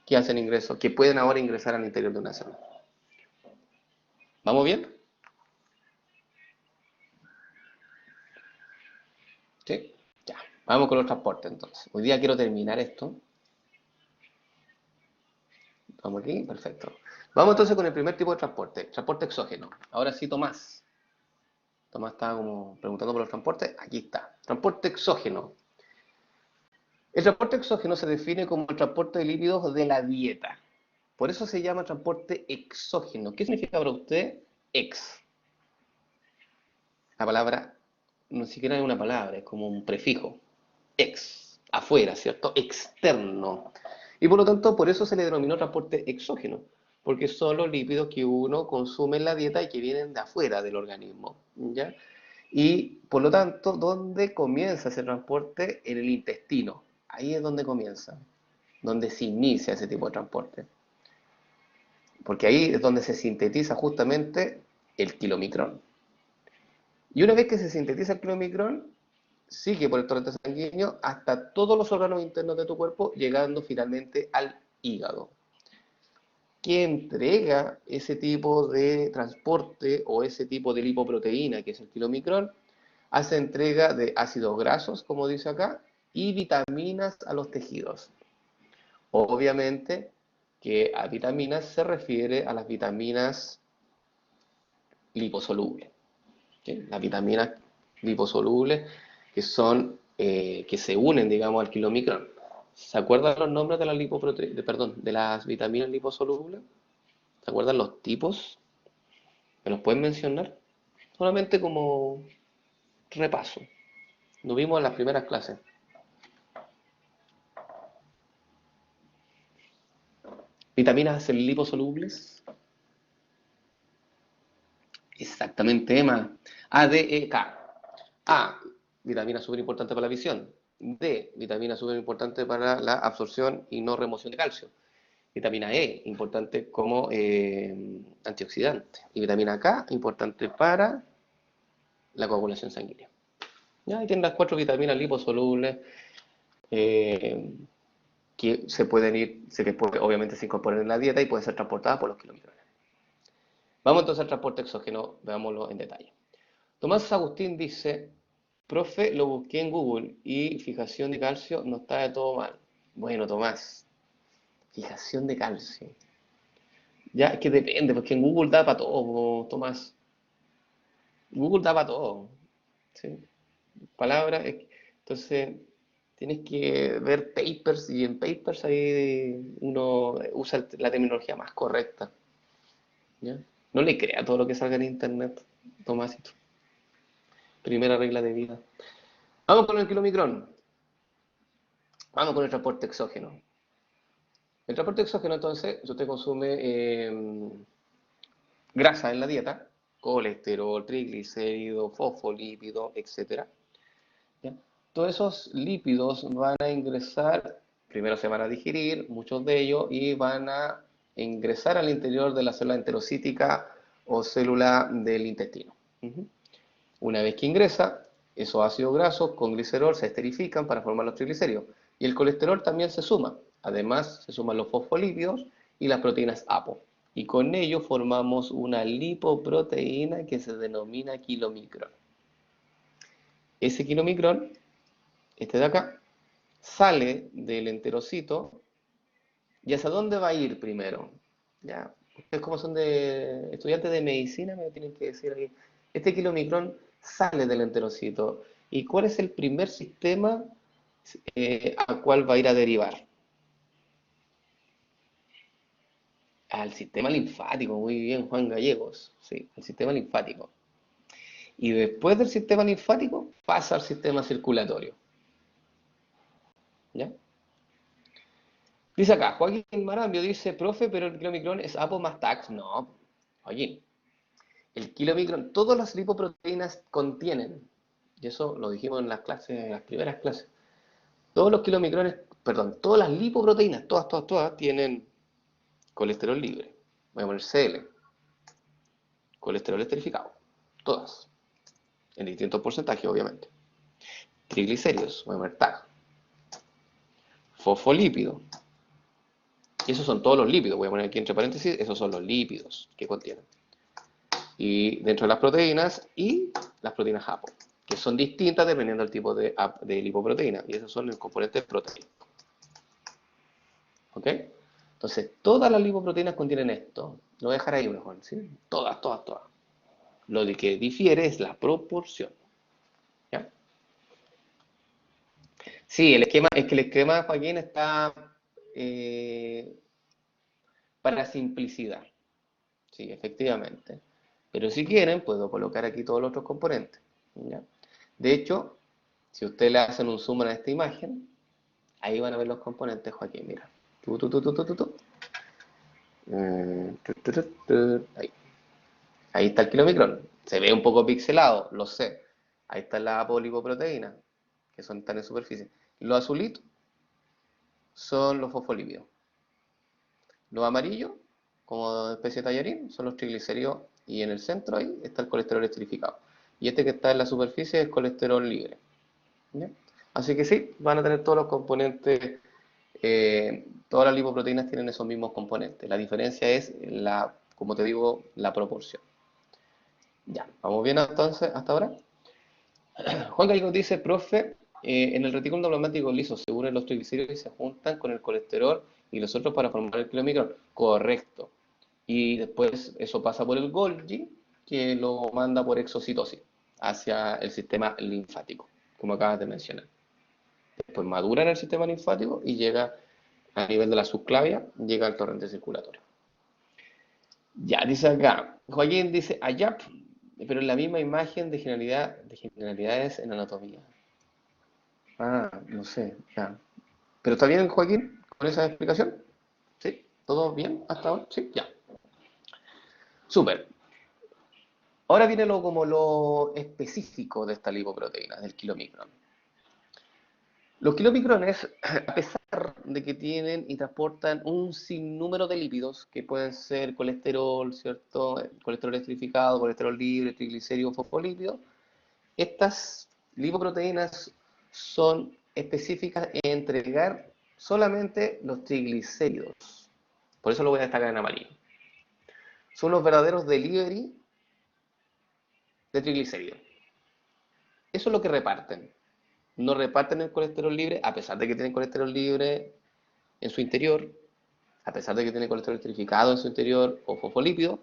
que hacen ingreso, que pueden ahora ingresar al interior de una célula. ¿Vamos bien? ¿Sí? Ya. Vamos con los transportes entonces. Hoy día quiero terminar esto. Vamos aquí, perfecto. Vamos entonces con el primer tipo de transporte exógeno. Ahora sí, Tomás. Tomás estaba como preguntando por los transportes. Aquí está. Transporte exógeno. El transporte exógeno se define como el transporte de lípidos de la dieta. Por eso se llama transporte exógeno. ¿Qué significa para usted ex? La palabra no siquiera es una palabra, es como un prefijo. Ex, afuera, ¿cierto? Externo. Y por lo tanto, por eso se le denominó transporte exógeno, porque son los lípidos que uno consume en la dieta y que vienen de afuera del organismo, ¿ya? Y por lo tanto, ¿dónde comienza ese transporte? En el intestino. Ahí es donde comienza, donde se inicia ese tipo de transporte. Porque ahí es donde se sintetiza justamente el kilomicrón. Y una vez que se sintetiza el kilomicrón, sigue por el torrente sanguíneo hasta todos los órganos internos de tu cuerpo, llegando finalmente al hígado, que entrega ese tipo de transporte o ese tipo de lipoproteína, que es el kilomicrón, hace entrega de ácidos grasos, como dice acá, y vitaminas a los tejidos. Obviamente que a vitaminas se refiere a las vitaminas liposolubles. ¿Sí? Las vitaminas liposolubles que son, que se unen, digamos, al kilomicrón. ¿Se acuerdan los nombres de las de las vitaminas liposolubles? ¿Se acuerdan los tipos? ¿Me los pueden mencionar? Solamente como repaso. Lo vimos en las primeras clases. Vitaminas liposolubles. Exactamente, Emma. A, D, E, K. A, vitamina súper importante para la visión. D, vitamina súper importante para la absorción y no remoción de calcio. Vitamina E, importante como antioxidante. Y vitamina K, importante para la coagulación sanguínea. ¿Ya? Ahí tienen las 4 vitaminas liposolubles eh, que se pueden ir, obviamente se incorporan en la dieta y pueden ser transportadas por los kilómetros. Vamos entonces al transporte exógeno, veámoslo en detalle. Tomás Agustín dice, profe, lo busqué en Google y fijación de calcio no está de todo mal. Bueno, Tomás, fijación de calcio. Ya, es que depende, porque en Google da para todo, Tomás. Google da para todo. ¿Sí? Palabras, entonces tienes que ver papers y en papers ahí uno usa la terminología más correcta. ¿Ya? No le crea todo lo que salga en internet, Tomásito. Primera regla de vida. Vamos con el kilomicrón. Vamos con el transporte exógeno. El transporte exógeno, entonces, si usted consume grasa en la dieta, colesterol, triglicéridos, fosfolípidos, etcétera, ¿ya? Todos esos lípidos van a ingresar, primero se van a digerir, muchos de ellos, y van a ingresar al interior de la célula enterocítica o célula del intestino. Una vez que ingresa, esos ácidos grasos con glicerol se esterifican para formar los triglicéridos. Y el colesterol también se suma. Además, se suman los fosfolípidos y las proteínas APO. Y con ello formamos una lipoproteína que se denomina kilomicrón. Ese kilomicrón, este de acá, sale del enterocito. ¿Y hacia dónde va a ir primero? Ya, ustedes como son de estudiantes de medicina me tienen que decir aquí. Este kilomicrón sale del enterocito. ¿Y cuál es el primer sistema al cual va a ir a derivar? Al sistema linfático, muy bien, Juan Gallegos. Sí, el sistema linfático. Y después del sistema linfático pasa al sistema circulatorio. ¿Ya? Dice acá, Joaquín Marambio dice, profe, pero el kilomicrón es APO más TAX. No, Joaquín, el kilomicrón, todas las lipoproteínas contienen, y eso lo dijimos en las clases, en las primeras clases, todos los kilomicrones, perdón, todas las lipoproteínas, todas, tienen colesterol libre. Voy a poner CL. colesterol esterificado, todas, en distintos porcentajes, obviamente. Triglicéridos, voy a poner TAG. Fosfolípido. Y esos son todos los lípidos, voy a poner aquí entre paréntesis, esos son los lípidos que contienen. Y dentro de las proteínas y las proteínas APO, que son distintas dependiendo del tipo de lipoproteína. Y esos son los componentes proteicos. ¿Ok? Entonces, todas las lipoproteínas contienen esto. Lo voy a dejar ahí mejor, ¿sí? Todas, todas, todas. Lo de que difiere es la proporción. ¿Ya? Sí, el esquema, es que el esquema, Joaquín, está para simplicidad. Sí, efectivamente. Pero si quieren, puedo colocar aquí todos los otros componentes. ¿Ya? De hecho, si ustedes le hacen un zoom a esta imagen, ahí van a ver los componentes, Joaquín, mira. Ahí. Ahí está el kilomicrón. Se ve un poco pixelado, lo sé. Ahí está la apolipoproteína, que son tan en superficie. Los azulitos son los fosfolípidos. Los amarillos, como especie de tallarín, son los triglicéridos. Y en el centro ahí está el colesterol esterificado. Y este que está en la superficie es colesterol libre. ¿Ya? Así que sí, van a tener todos los componentes, todas las lipoproteínas tienen esos mismos componentes. La diferencia es, como te digo, la proporción. Ya, ¿vamos bien entonces hasta ahora? Juan Carlos dice, profe, en el retículo endoplasmático liso se unen los triglicéridos y se juntan con el colesterol y los otros para formar el kilomicrón. Correcto. Y después eso pasa por el Golgi, que lo manda por exocitosis hacia el sistema linfático, como acabas de mencionar. Después madura en el sistema linfático y llega a nivel de la subclavia, llega al torrente circulatorio. Ya, dice acá, Joaquín dice, allá, pero en la misma imagen de generalidades en anatomía. Ah, no sé, ya. ¿Pero está bien, Joaquín, con esa explicación? ¿Sí? ¿Todo bien hasta ahora? Sí, ya. Súper. Ahora viene como lo específico de esta lipoproteína, del kilomicrón. Los kilomicrones, a pesar de que tienen y transportan un sinnúmero de lípidos, que pueden ser colesterol, ¿cierto? Colesterol esterificado, colesterol libre, triglicéridos, fosfolípidos, estas lipoproteínas son específicas en entregar solamente los triglicéridos. Por eso lo voy a destacar en amarillo. Son los verdaderos delivery de triglicéridos. Eso es lo que reparten. No reparten el colesterol libre, a pesar de que tienen colesterol libre en su interior, a pesar de que tienen colesterol esterificado en su interior o fosfolípido,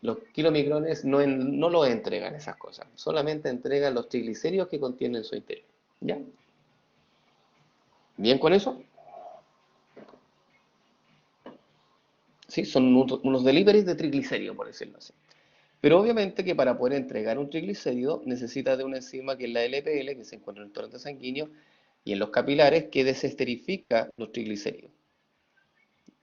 los kilomicrones no lo entregan esas cosas, solamente entregan los triglicéridos que contienen en su interior. ¿Ya? ¿Bien con eso? Sí, son unos deliveries de triglicéridos, por decirlo así. Pero obviamente que para poder entregar un triglicérido necesita de una enzima que es la LPL, que se encuentra en el torrente sanguíneo y en los capilares, que desesterifica los triglicéridos.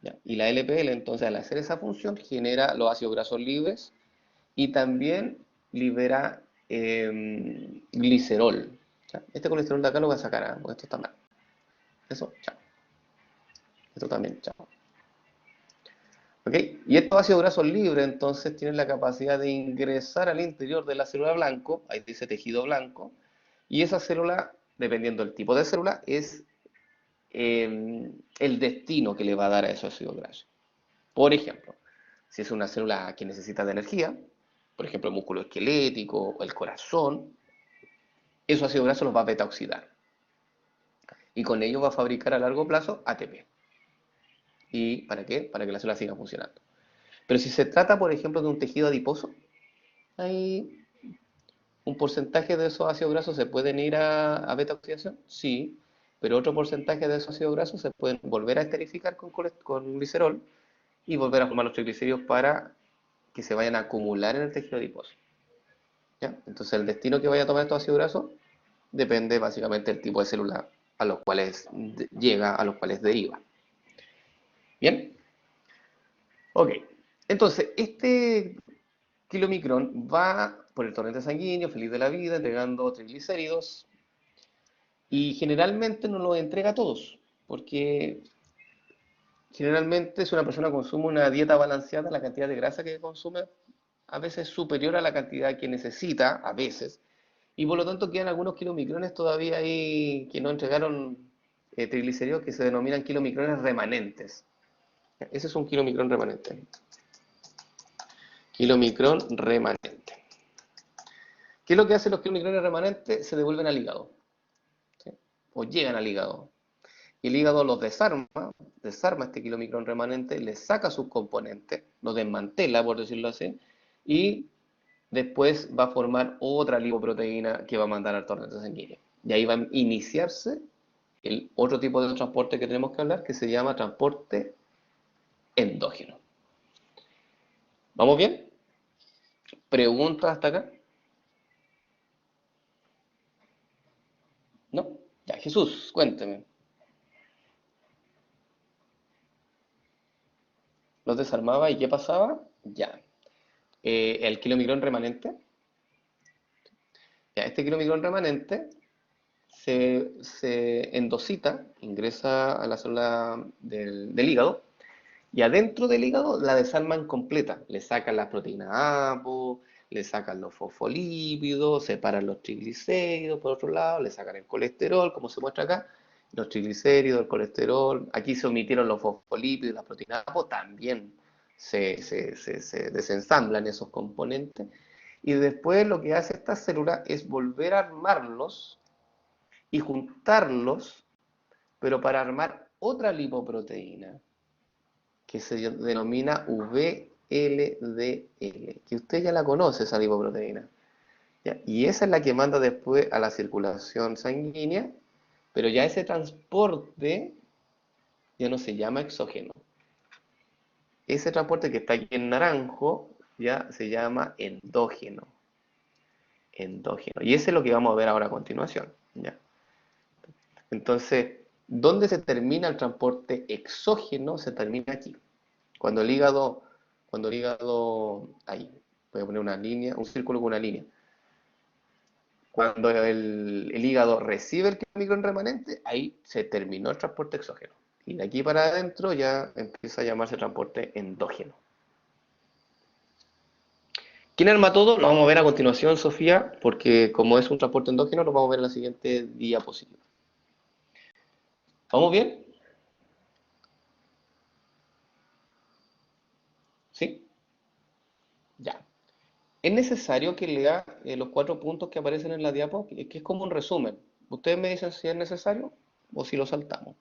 ¿Ya? Y la LPL, entonces, al hacer esa función, genera los ácidos grasos libres y también libera glicerol. ¿Ya? Este colesterol de acá lo voy a sacar, ¿eh? Porque esto está mal. Eso, chao. Esto también, chao. ¿Ok? Y estos ácidos grasos libres, entonces, tienen la capacidad de ingresar al interior de la célula blanco, ahí dice tejido blanco, y esa célula, dependiendo del tipo de célula, es el destino que le va a dar a esos ácidos grasos. Por ejemplo, si es una célula que necesita de energía, por ejemplo, el músculo esquelético o el corazón, esos ácidos grasos los va a beta-oxidar. Y con ello va a fabricar a largo plazo ATP. ¿Y para qué? Para que la célula siga funcionando. Pero si se trata, por ejemplo, de un tejido adiposo, hay un porcentaje de esos ácidos grasos se pueden ir a beta-oxidación, sí, pero otro porcentaje de esos ácidos grasos se pueden volver a esterificar con glicerol y volver a formar los triglicéridos para que se vayan a acumular en el tejido adiposo. ¿Ya? Entonces el destino que vaya a tomar estos ácidos grasos depende básicamente del tipo de célula a los cuales llega, a los cuales deriva. ¿Bien? Ok. Entonces, este kilomicrón va por el torrente sanguíneo, feliz de la vida, entregando triglicéridos y generalmente no los entrega a todos, porque generalmente si una persona consume una dieta balanceada, la cantidad de grasa que consume a veces superior a la cantidad que necesita, a veces, y por lo tanto quedan algunos kilomicrones todavía ahí que no entregaron triglicéridos que se denominan kilomicrones remanentes. Ese es un kilomicrón remanente. Kilomicrón remanente. ¿Qué es lo que hacen los kilomicrones remanentes? Se devuelven al hígado, ¿sí? O llegan al hígado. Y el hígado los desarma este kilomicrón remanente, le saca sus componentes, los desmantela, por decirlo así, y después va a formar otra lipoproteína que va a mandar al torrente sanguíneo. Y ahí va a iniciarse el otro tipo de transporte que tenemos que hablar, que se llama transporte endógeno. ¿Vamos bien? ¿Preguntas hasta acá? ¿No? Ya, Jesús, cuénteme. ¿Los desarmaba y qué pasaba? Ya. El kilomicrón remanente. Ya, este kilomicrón remanente se endosita, ingresa a la célula del hígado, y adentro del hígado la desarman completa. Le sacan las proteínas APO, le sacan los fosfolípidos, separan los triglicéridos por otro lado, le sacan el colesterol, como se muestra acá, los triglicéridos, el colesterol. Aquí se omitieron los fosfolípidos, las proteínas APO, también se desensamblan esos componentes. Y después lo que hace esta célula es volver a armarlos y juntarlos, pero para armar otra lipoproteína que se denomina VLDL, que usted ya la conoce, esa lipoproteína. ¿Ya? Y esa es la que manda después a la circulación sanguínea, pero ya ese transporte ya no se llama exógeno. Ese transporte que está aquí en naranjo ya se llama endógeno. Endógeno. Y ese es lo que vamos a ver ahora a continuación. ¿Ya? Entonces, ¿dónde se termina el transporte exógeno? Se termina aquí. Cuando el hígado, ahí, voy a poner una línea, un círculo con una línea. Cuando el hígado recibe el kilomicrón remanente, ahí se terminó el transporte exógeno. Y de aquí para adentro ya empieza a llamarse transporte endógeno. ¿Quién arma todo? Lo vamos a ver a continuación, Sofía, porque como es un transporte endógeno, lo vamos a ver en la siguiente diapositiva. ¿Vamos bien? ¿Sí? Ya. Es necesario que lea los 4 puntos que aparecen en la diapo, que es como un resumen. Ustedes me dicen si es necesario o si lo saltamos.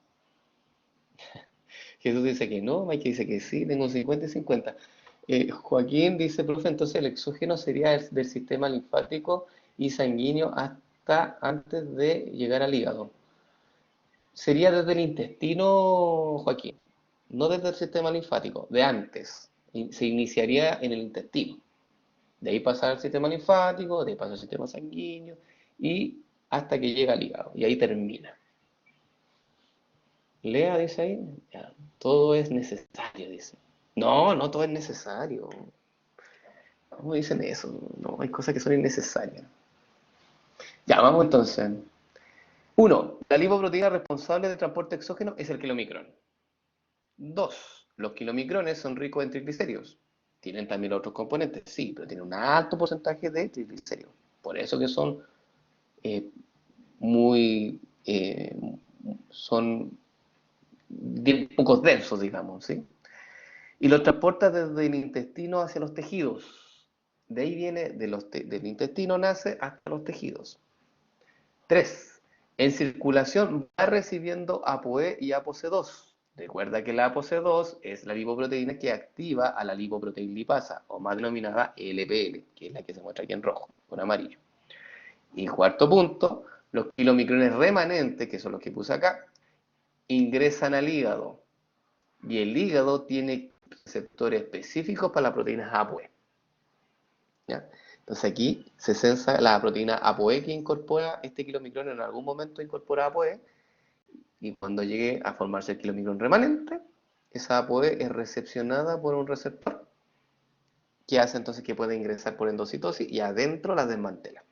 Jesús dice que no, Mike dice que sí, tengo un 50 y 50. Joaquín dice, profe, entonces el exógeno sería del sistema linfático y sanguíneo hasta antes de llegar al hígado. Sería desde el intestino, Joaquín, no desde el sistema linfático, de antes. Se iniciaría en el intestino. De ahí pasa al sistema linfático, de ahí pasa al sistema sanguíneo y hasta que llega al hígado. Y ahí termina. Lea, dice ahí, ya, todo es necesario, dice. No, no todo es necesario. ¿Cómo dicen eso? No, hay cosas que son innecesarias. Ya, vamos entonces. Uno, la lipoproteína responsable del transporte exógeno es el kilomicrón. Dos, los kilomicrones son ricos en triglicéridos. Tienen también otros componentes, sí, pero tienen un alto porcentaje de triglicéridos. Por eso que son eh, muy, son pocos densos, digamos, ¿sí? Y los transporta desde el intestino hacia los tejidos. De ahí viene, del intestino nace hasta los tejidos. 3. En circulación va recibiendo ApoE y ApoC2. Recuerda que la ApoC2 es la lipoproteína que activa a la lipoproteína lipasa, o más denominada LPL, que es la que se muestra aquí en rojo, con amarillo. Y cuarto punto, los kilomicrones remanentes, que son los que puse acá, ingresan al hígado. Y el hígado tiene receptores específicos para las proteínas ApoE. ¿Ya? Entonces aquí se sensa la proteína ApoE que incorpora este kilomicrón, en algún momento incorpora ApoE, y cuando llegue a formarse el kilomicrón remanente, esa ApoE es recepcionada por un receptor que hace entonces que pueda ingresar por endocitosis y adentro la desmantela.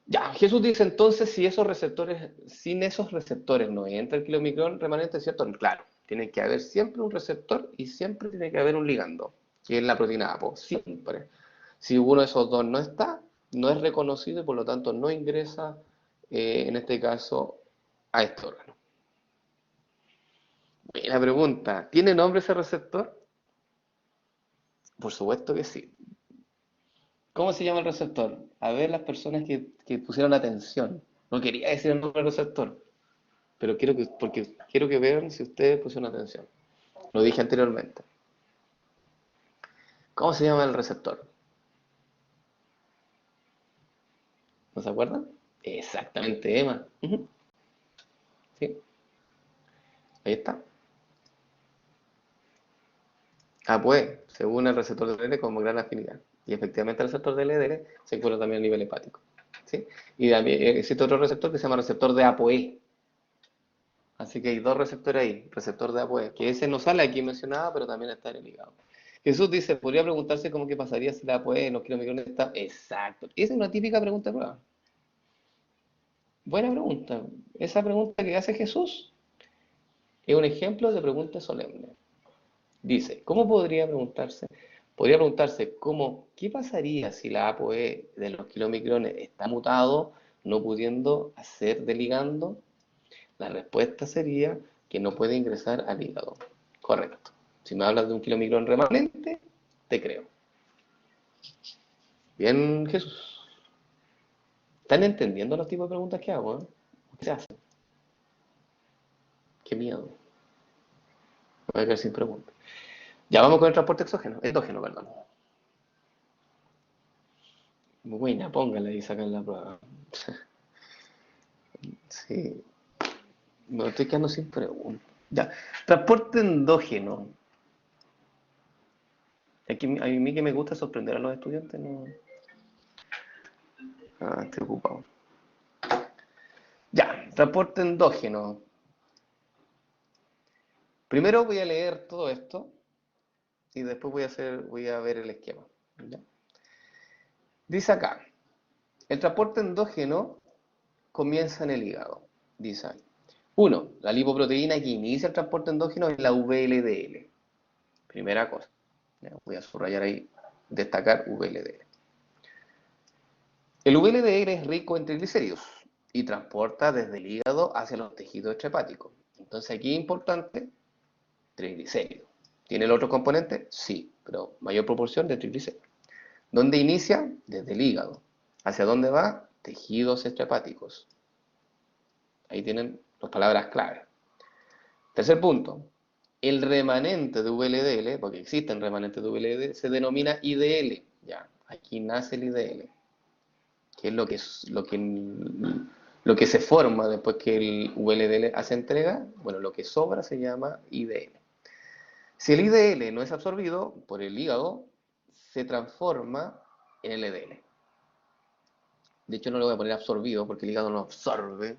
Ya, Jesús dice entonces, si esos receptores, sin esos receptores no entra el kilomicrón remanente, ¿cierto? Claro, tiene que haber siempre un receptor y siempre tiene que haber un ligando. que es la proteína APO, siempre. Si uno de esos dos no está, no es reconocido y por lo tanto no ingresa, en este caso, a este órgano. La pregunta, ¿tiene nombre ese receptor? Por supuesto que sí. ¿Cómo se llama el receptor? A ver las personas que pusieron atención. No quería decir el nombre del receptor, pero porque quiero que vean si ustedes pusieron atención. Lo dije anteriormente. ¿Cómo se llama el receptor? ¿No se acuerdan? Exactamente, Emma. Ujú. Sí, ahí está. Ah, pues, según el receptor de LDL como gran afinidad. Y efectivamente el receptor de LDL se encuentra también a nivel hepático. ¿Sí? Y también existe otro receptor que se llama receptor de ApoE. Así que hay dos receptores ahí, receptor de ApoE, que ese no sale aquí mencionado, pero también está en el hígado. Jesús dice, podría preguntarse cómo que pasaría si la ApoE en los kilomicrones está... Exacto. Esa es una típica pregunta de prueba. Buena pregunta. Esa pregunta que hace Jesús es un ejemplo de pregunta solemne. Dice, ¿cómo podría preguntarse? Podría preguntarse ¿qué pasaría si la ApoE de los kilomicrones está mutado, no pudiendo hacer de ligando? La respuesta sería que no puede ingresar al hígado. Correcto. Si me hablas de un kilomicrón remanente, te creo. Bien, Jesús. ¿Están entendiendo los tipos de preguntas que hago? ¿Qué se hacen? Qué miedo. Me voy a quedar sin preguntas. Ya vamos con el transporte endógeno, perdón. Buena, póngala y sacan la prueba. Sí, me estoy quedando sin preguntas. Ya, transporte endógeno. Aquí, a mí que me gusta sorprender a los estudiantes, no. Ah, estoy ocupado. Ya, transporte endógeno. Primero voy a leer todo esto y después voy a ver el esquema. ¿Ya? Dice acá, el transporte endógeno comienza en el hígado. Dice ahí. 1. La lipoproteína que inicia el transporte endógeno es la VLDL. Primera cosa. Ya, voy a subrayar ahí, destacar VLDL. El VLDL es rico en triglicéridos y transporta desde el hígado hacia los tejidos extrahepáticos. Entonces aquí es importante triglicéridos. ¿Tiene el otro componente? Sí, pero mayor proporción de triglicéridos. ¿Dónde inicia? Desde el hígado. ¿Hacia dónde va? Tejidos extrahepáticos. Ahí tienen las palabras clave. Tercer punto. El remanente de VLDL, porque existen remanentes de VLDL, se denomina IDL. Ya, aquí nace el IDL, que es lo que se forma después que el VLDL hace entrega. Bueno, lo que sobra se llama IDL. Si el IDL no es absorbido por el hígado, se transforma en LDL. De hecho, no lo voy a poner absorbido porque el hígado no absorbe,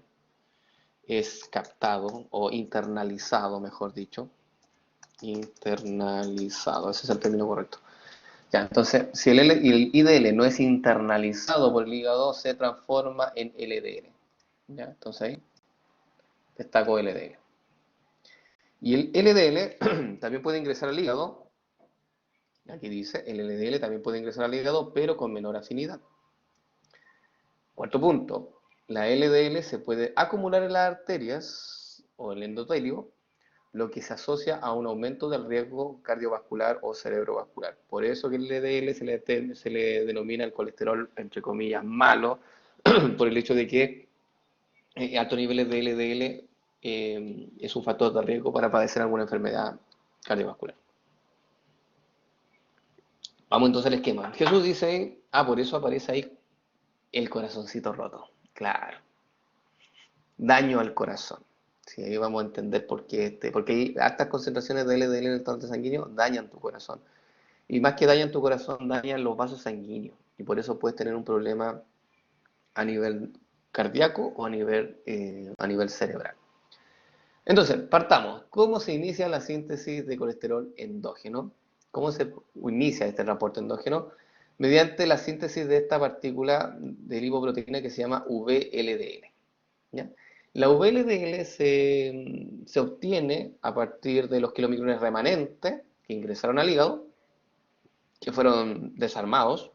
es captado o internalizado, mejor dicho. Internalizado, ese es el término correcto. Ya, entonces, si el IDL no es internalizado por el hígado, se transforma en LDL. Ya, entonces ahí destaco LDL. Y el LDL también puede ingresar al hígado. Aquí dice, el LDL también puede ingresar al hígado, pero con menor afinidad. Cuarto punto, la LDL se puede acumular en las arterias o en el endotelio, lo que se asocia a un aumento del riesgo cardiovascular o cerebrovascular. Por eso que el LDL se le denomina el colesterol, entre comillas, malo, por el hecho de que altos niveles de LDL es un factor de riesgo para padecer alguna enfermedad cardiovascular. Vamos entonces al esquema. Jesús dice, por eso aparece ahí el corazoncito roto. Claro, daño al corazón. Sí, ahí vamos a entender por qué porque hay altas concentraciones de LDL en el torrente sanguíneo dañan tu corazón. Y más que dañan tu corazón, dañan los vasos sanguíneos. Y por eso puedes tener un problema a nivel cardíaco o a nivel cerebral. Entonces, partamos. ¿Cómo se inicia la síntesis de colesterol endógeno? ¿Cómo se inicia este transporte endógeno? Mediante la síntesis de esta partícula de lipoproteína que se llama VLDL. ¿Ya? La VLDL se obtiene a partir de los kilomicrones remanentes que ingresaron al hígado que fueron desarmados,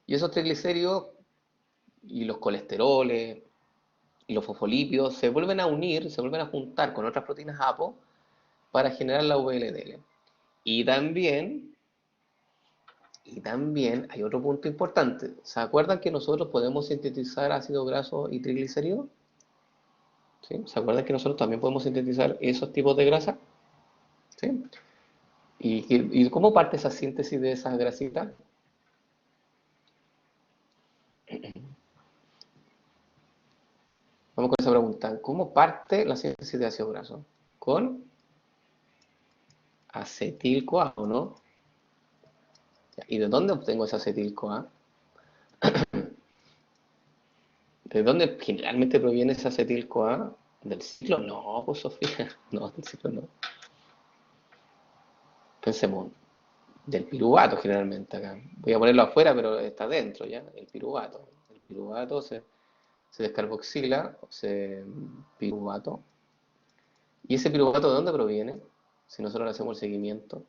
y esos triglicéridos y los colesteroles y los fosfolípidos se vuelven a unir, se vuelven a juntar con otras proteínas APO para generar la VLDL. Y también, y también hay otro punto importante. ¿Se acuerdan que nosotros podemos sintetizar ácido graso y triglicéridos? ¿Sí? ¿Se acuerdan que nosotros también podemos sintetizar esos tipos de grasa? ¿Sí? ¿Y cómo parte esa síntesis de esas grasitas? Vamos con esa pregunta. ¿Cómo parte la síntesis de ácido graso? Con acetil-CoA, ¿o no? ¿Y de dónde obtengo ese acetil-CoA? ¿De dónde generalmente proviene ese acetil-CoA? ¿Del ciclo? No, pues Sofía, no, del ciclo no. Pensemos, del piruvato generalmente acá. Voy a ponerlo afuera, pero está dentro ya, el piruvato. El piruvato se descarboxila, se piruvato. ¿Y ese piruvato de dónde proviene? Si nosotros le hacemos el seguimiento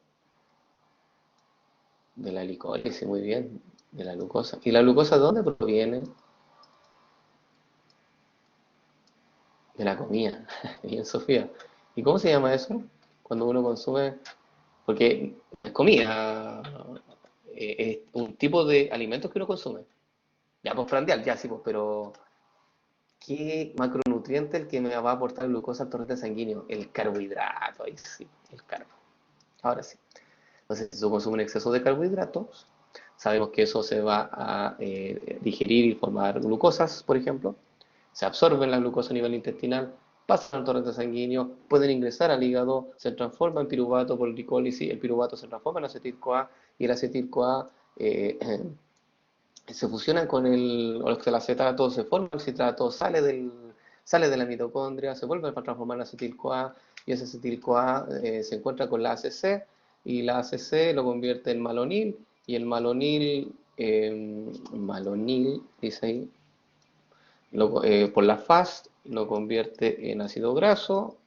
de la glicólisis, muy bien, de la glucosa. ¿Y la glucosa de dónde proviene? De la comida. Bien, Sofía. ¿Y cómo se llama eso? Cuando uno consume, porque es comida, es un tipo de alimentos que uno consume. Ya, pues prandial, ya sí, pues, pero ¿qué macronutriente el que me va a aportar glucosa al torrente sanguíneo? El carbohidrato, ahí sí, el carbo. Ahora sí. Entonces, si tú consumes un exceso de carbohidratos, sabemos que eso se va a digerir y formar glucosas, por ejemplo. Se absorben la glucosa a nivel intestinal, pasan al torrente sanguíneo, pueden ingresar al hígado, se transforma en piruvato por glicólisis, el piruvato se transforma en acetil-CoA y el acetil-CoA se fusionan con el oxalacetato, se forma el citrato, sale de la mitocondria, se vuelve a transformar en acetil-CoA y ese acetil-CoA se encuentra con la ACC y la ACC lo convierte en malonil y el malonil, dice ahí, por la FAST lo convierte en ácido graso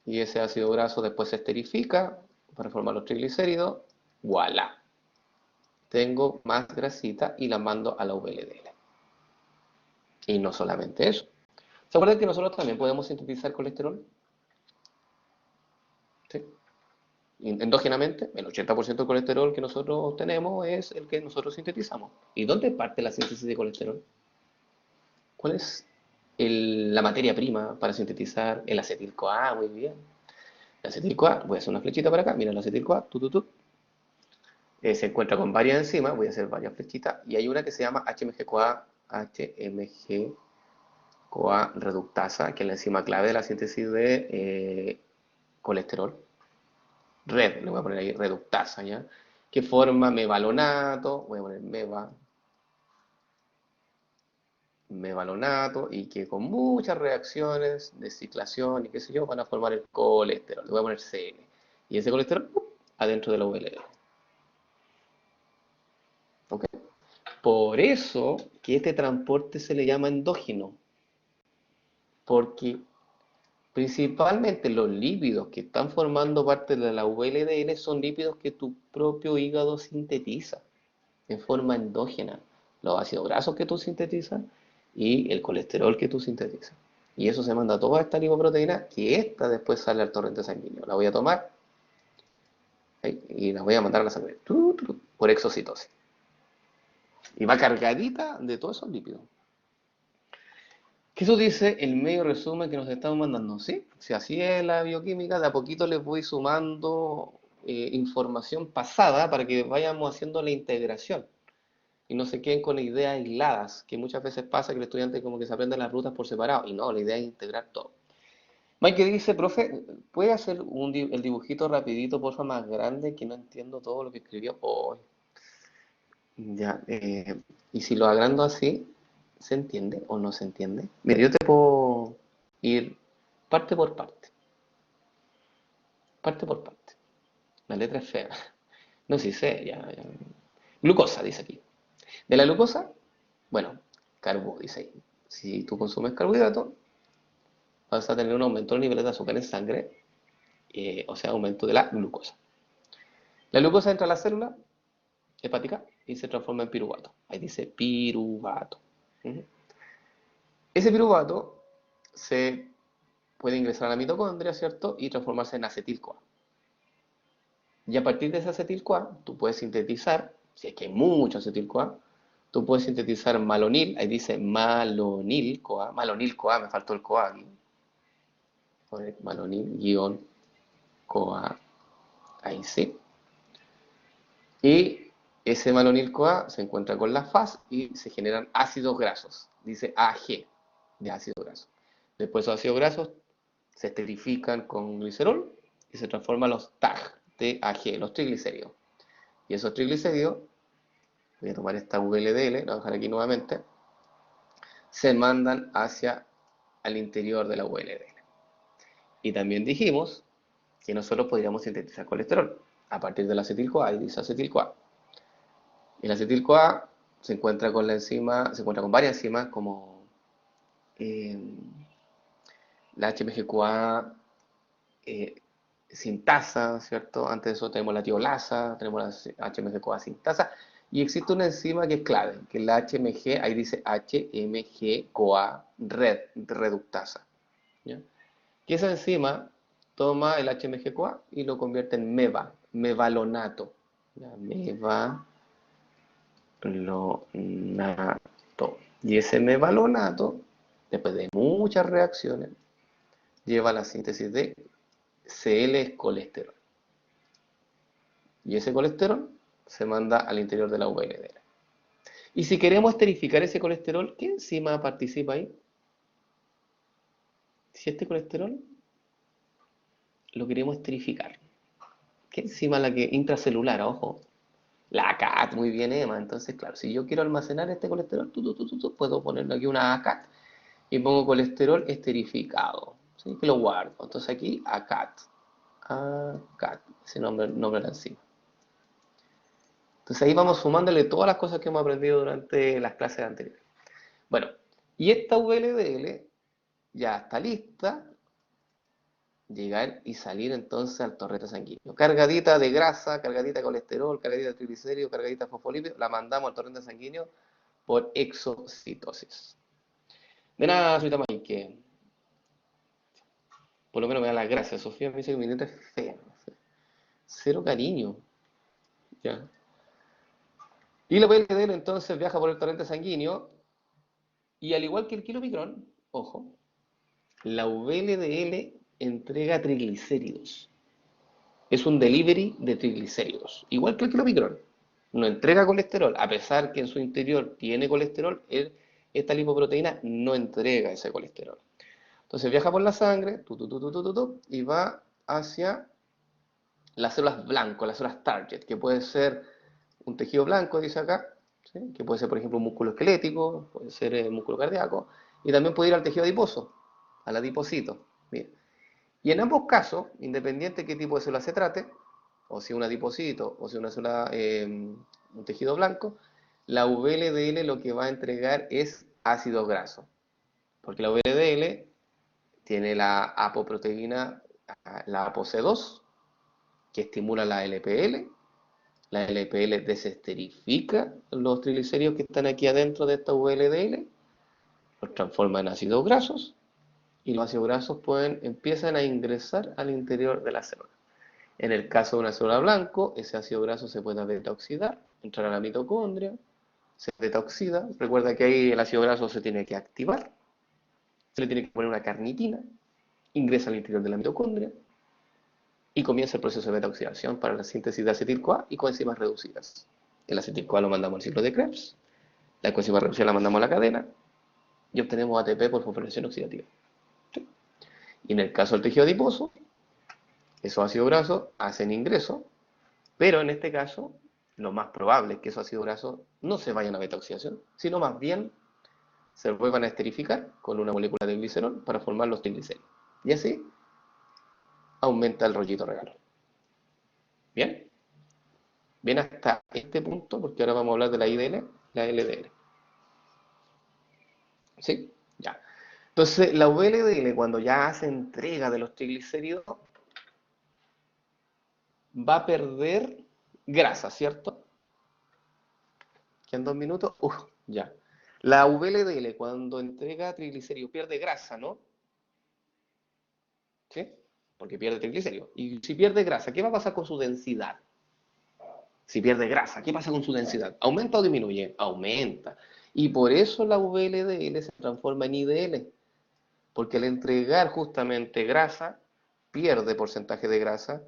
y ese ácido graso después se esterifica para formar los triglicéridos. ¡Voilà! Tengo más grasita y la mando a la VLDL. Y no solamente eso. ¿Se acuerdan que nosotros también podemos sintetizar colesterol? ¿Sí? Endógenamente, el 80% del colesterol que nosotros tenemos es el que nosotros sintetizamos. ¿Y dónde parte la síntesis de colesterol? ¿Cuál es la materia prima para sintetizar el acetil-CoA? Muy bien. El acetil-CoA, voy a hacer una flechita para acá, mira el acetil-CoA, se encuentra con varias enzimas, voy a hacer varias flechitas, y hay una que se llama HMG-CoA, HMG-CoA reductasa, que es la enzima clave de la síntesis de colesterol. Le voy a poner ahí reductasa, ¿ya? Que forma mevalonato, voy a poner mevalonato, y que con muchas reacciones de ciclación y qué sé yo, van a formar el colesterol. Le voy a poner CL. Y ese colesterol, adentro de la ULL. ¿Ok? Por eso que este transporte se le llama endógeno, porque principalmente los lípidos que están formando parte de la VLDL son lípidos que tu propio hígado sintetiza en forma endógena. Los ácidos grasos que tú sintetizas y el colesterol que tú sintetizas. Y eso se manda a toda esta lipoproteína que esta después sale al torrente sanguíneo. La voy a tomar, ¿sí? Y la voy a mandar a la sangre por exocitosis. Y va cargadita de todos esos lípidos. ¿Qué eso dice el medio resumen que nos estamos mandando? ¿Sí? Si así es la bioquímica, de a poquito les voy sumando información pasada para que vayamos haciendo la integración y no se queden con ideas aisladas, que muchas veces pasa que el estudiante como que se aprende las rutas por separado, y no, la idea es integrar todo. Mike dice, profe, ¿puede hacer el dibujito rapidito, porfa, más grande, que no entiendo todo lo que escribió? Oh, ya, y si lo agrando así, ¿se entiende o no se entiende? Mira, yo te puedo ir parte por parte, parte por parte. La letra es fea. No sé si sé, ya. Glucosa, dice aquí. De la glucosa, bueno, carbo, dice ahí. Si tú consumes carbohidratos, vas a tener un aumento del nivel de azúcar en sangre, o sea, aumento de la glucosa. La glucosa entra a la célula hepática y se transforma en piruvato. Ahí dice piruvato. Ujú. Ese piruvato se puede ingresar a la mitocondria, ¿cierto? Y transformarse en acetil-CoA. Y a partir de ese acetil-CoA, tú puedes sintetizar, si es que hay mucho acetil-CoA, tú puedes sintetizar malonil, ahí dice malonil-CoA, me faltó el CoA aquí. Malonil-CoA, ahí sí. Y ese malonil-CoA se encuentra con la FAS y se generan ácidos grasos, dice AG, de ácido graso. Después esos ácidos grasos se esterifican con glicerol y se transforman los TAG, TAG, los triglicéridos. Y esos triglicéridos, voy a tomar esta VLDL, la voy a dejar aquí nuevamente, se mandan hacia al interior de la VLDL. Y también dijimos que nosotros podríamos sintetizar colesterol a partir del acetil-CoA y disacetil-CoA. El acetil-CoA se encuentra con la enzima, se encuentra con varias enzimas como la HMG-CoA sintasa, ¿cierto? Antes de eso tenemos la tiolasa, tenemos la HMG-CoA sintasa, y existe una enzima que es clave, que es la HMG, ahí dice HMG-CoA reductasa, ¿ya? Que esa enzima toma el HMG-CoA y lo convierte en mevalonato, ¿ya? Mevalonato. Y ese mevalonato, después de muchas reacciones, lleva a la síntesis de Cl es colesterol. Y ese colesterol se manda al interior de la VLDL. Y si queremos esterificar ese colesterol, ¿qué enzima participa ahí? Si este colesterol lo queremos esterificar, ¿qué enzima la que intracelular? Ojo, la ACAT, muy bien, Emma. Entonces, claro, si yo quiero almacenar este colesterol, puedo ponerle aquí una ACAT y pongo colesterol esterificado, ¿sí? Que lo guardo. Entonces aquí ACAT, ese nombre de la enzima. Entonces ahí vamos sumándole todas las cosas que hemos aprendido durante las clases anteriores. Bueno, y esta VLDL ya está lista, llegar y salir entonces al torrente sanguíneo. Cargadita de grasa, cargadita de colesterol, cargadita de triglicéridos, cargadita de fosfolípidos, la mandamos al torrente sanguíneo por exocitosis. De nada, señorita Maike. Por lo menos me da las gracias. Sofía me dice que mi neta es fea. Cero cariño. Ya. Y la VLDL entonces viaja por el torrente sanguíneo y al igual que el kilomicrón, ojo, la VLDL entrega triglicéridos. Es un delivery de triglicéridos, igual que el kilomicrón. No entrega colesterol, a pesar que en su interior tiene colesterol, esta lipoproteína no entrega ese colesterol. Entonces viaja por la sangre y va hacia las células blanco, las células target, que puede ser un tejido blanco, dice acá, ¿sí? Que puede ser, por ejemplo, un músculo esquelético, puede ser músculo cardíaco, y también puede ir al tejido adiposo, al adipocito. Bien. Y en ambos casos, independiente de qué tipo de célula se trate, o si un adipocito, o si una célula, un tejido blanco, la VLDL lo que va a entregar es ácido graso, porque la VLDL tiene la apoproteína, la ApoC2, que estimula la LPL. La LPL desesterifica los triglicéridos que están aquí adentro de esta VLDL, los transforma en ácidos grasos, y los ácidos grasos empiezan a ingresar al interior de la célula. En el caso de una célula blanco, ese ácido graso se puede beta-oxidar, entrar a la mitocondria, se beta-oxida. Recuerda que ahí el ácido graso se tiene que activar, se le tiene que poner una carnitina, ingresa al interior de la mitocondria y comienza el proceso de beta-oxidación para la síntesis de acetil-CoA y coenzimas reducidas. El acetil-CoA lo mandamos al ciclo de Krebs, la coenzima reducida la mandamos a la cadena y obtenemos ATP por fosforilación oxidativa. ¿Sí? Y en el caso del tejido adiposo, esos ácidos grasos hacen ingreso, pero en este caso, lo más probable es que esos ácidos grasos no se vayan a beta-oxidación, sino más bien se vuelvan a esterificar con una molécula de glicerol para formar los triglicéridos. Y así aumenta el rollito regalo. ¿Bien? Bien hasta este punto, porque ahora vamos a hablar de la IDL, la LDL. ¿Sí? Ya. Entonces, la VLDL, cuando ya hace entrega de los triglicéridos, va a perder grasa, ¿cierto? ¿Quedan 2 minutos? Ya. La VLDL cuando entrega triglicéridos pierde grasa, ¿no? ¿Sí? Porque pierde triglicéridos. Y si pierde grasa, ¿qué va a pasar con su densidad? Si pierde grasa, ¿qué pasa con su densidad? ¿Aumenta o disminuye? Aumenta. Y por eso la VLDL se transforma en IDL. Porque al entregar justamente grasa, pierde porcentaje de grasa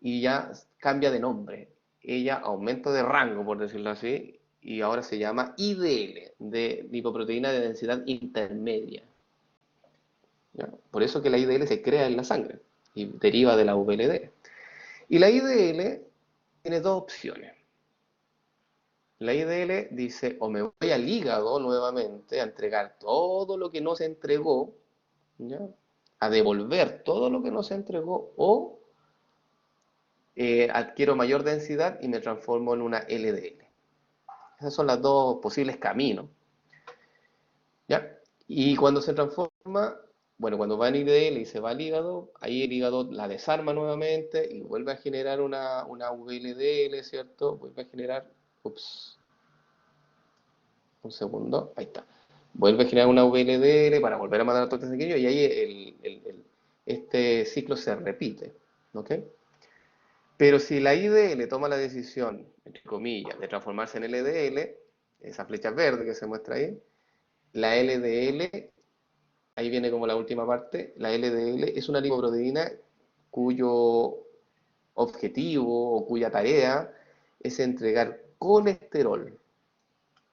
y ya cambia de nombre. Ella aumenta de rango, por decirlo así, y ahora se llama IDL, de lipoproteína de densidad intermedia. ¿Ya? Por eso que la IDL se crea en la sangre y deriva de la VLD. Y la IDL tiene dos opciones. La IDL dice, o me voy al hígado nuevamente a entregar todo lo que no se entregó, ¿ya? A devolver todo lo que no se entregó, o adquiero mayor densidad y me transformo en una LDL. Esos son los dos posibles caminos, ¿ya? Y cuando se transforma, bueno, cuando va en IDL y se va al hígado, ahí el hígado la desarma nuevamente y vuelve a generar una VLDL, ¿cierto? Vuelve a generar, ups, un segundo, ahí está. Vuelve a generar una VLDL para volver a mandar a toques sanguíneos y ahí este ciclo se repite, ¿ok? Pero si la IDL toma la decisión, entre comillas, de transformarse en LDL, esa flecha verde que se muestra ahí, la LDL, ahí viene como la última parte, la LDL es una lipoproteína cuyo objetivo o cuya tarea es entregar colesterol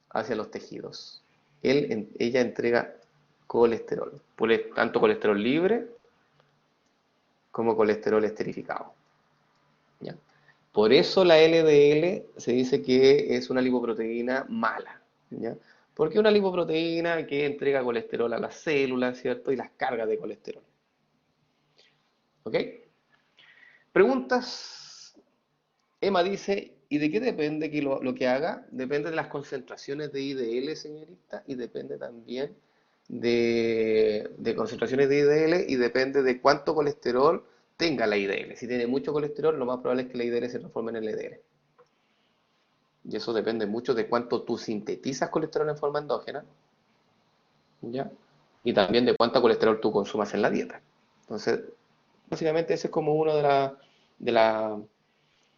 hacia los tejidos. Ella entrega colesterol, tanto colesterol libre como colesterol esterificado. ¿Ya? Por eso la LDL se dice que es una lipoproteína mala, ¿ya? Porque es una lipoproteína que entrega colesterol a las células, ¿cierto? Y las carga de colesterol. ¿Ok? Preguntas. Emma dice, ¿y de qué depende que lo que haga? Depende de las concentraciones de IDL, señorita, y depende también de concentraciones de IDL y depende de cuánto colesterol tenga la IDL. Si tiene mucho colesterol, lo más probable es que la IDL se transforme en LDL. Y eso depende mucho de cuánto tú sintetizas colesterol en forma endógena, ¿ya? Y también de cuánto colesterol tú consumas en la dieta. Entonces, básicamente ese es como uno de, la,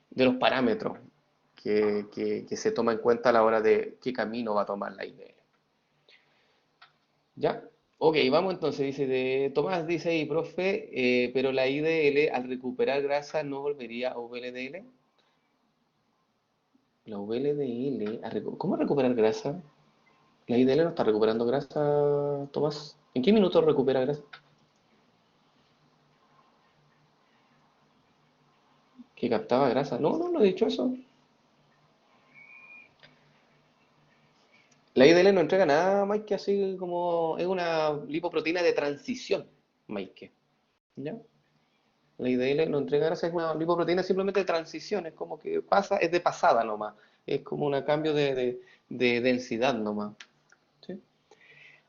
de los parámetros que se toma en cuenta a la hora de qué camino va a tomar la IDL. ¿Ya? Ok, vamos entonces, dice Tomás, dice ahí, profe, pero la IDL al recuperar grasa no volvería a VLDL. La VLDL, ¿cómo recuperar grasa? La IDL no está recuperando grasa, Tomás. ¿En qué minuto recupera grasa? Que captaba grasa. No, no, no he dicho eso. La IDL no entrega nada más que así como es una lipoproteína de transición, Maike. ¿Ya? La IDL no entrega grasa, es una lipoproteína simplemente de transición, es como que pasa, es de pasada nomás. Es como un cambio de densidad nomás. ¿Sí?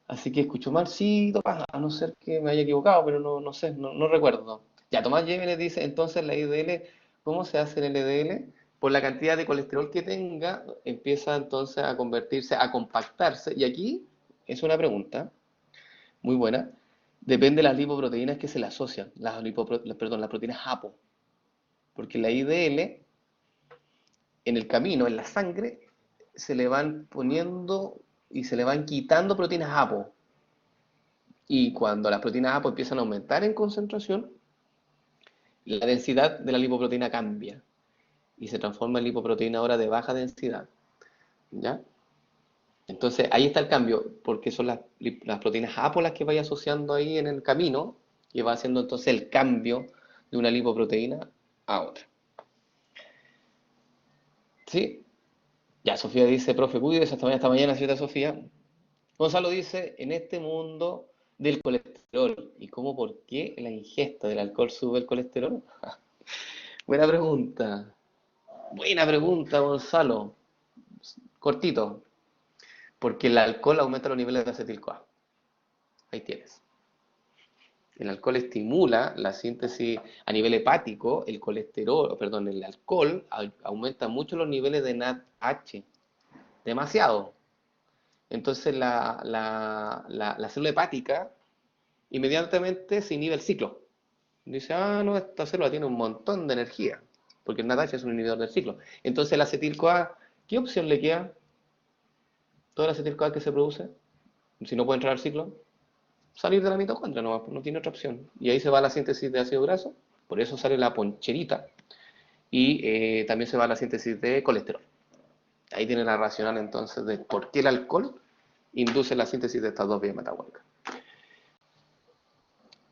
Así que escucho mal, sí, Tomás, a no ser que me haya equivocado, pero no sé, no recuerdo. Ya, Tomás Jiménez dice, entonces la IDL, ¿cómo se hace el LDL? Por la cantidad de colesterol que tenga, empieza entonces a convertirse, a compactarse. Y aquí es una pregunta muy buena. Depende de las lipoproteínas que se le asocian, las proteínas APO. Porque la IDL, en el camino, en la sangre, se le van poniendo y se le van quitando proteínas APO. Y cuando las proteínas APO empiezan a aumentar en concentración, la densidad de la lipoproteína cambia y se transforma en lipoproteína ahora de baja densidad. ¿Ya? Entonces ahí está el cambio, porque son las proteínas APO las que vaya asociando ahí en el camino, y va haciendo entonces el cambio de una lipoproteína a otra. ¿Sí? Ya, Sofía dice, profe, cuídese hasta mañana, señorita Sofía. Gonzalo dice, en este mundo del colesterol, ¿y cómo por qué la ingesta del alcohol sube el colesterol? Buena pregunta. Buena pregunta, Gonzalo. Cortito. Porque el alcohol aumenta los niveles de acetil-CoA. Ahí tienes. El alcohol estimula la síntesis a nivel hepático, el colesterol, perdón, el alcohol aumenta mucho los niveles de NADH, demasiado. Entonces la célula hepática inmediatamente se inhibe el ciclo. Dice, ah, no, esta célula tiene un montón de energía, porque el NADH es un inhibidor del ciclo. Entonces el acetil-CoA, ¿qué opción le queda? Todo el acetil-CoA que se produce, si no puede entrar al ciclo, salir de la mitocondria, no tiene otra opción. Y ahí se va la síntesis de ácido graso, por eso sale la poncherita, y también se va la síntesis de colesterol. Ahí tiene la racional entonces de por qué el alcohol induce la síntesis de estas dos vías metabólicas.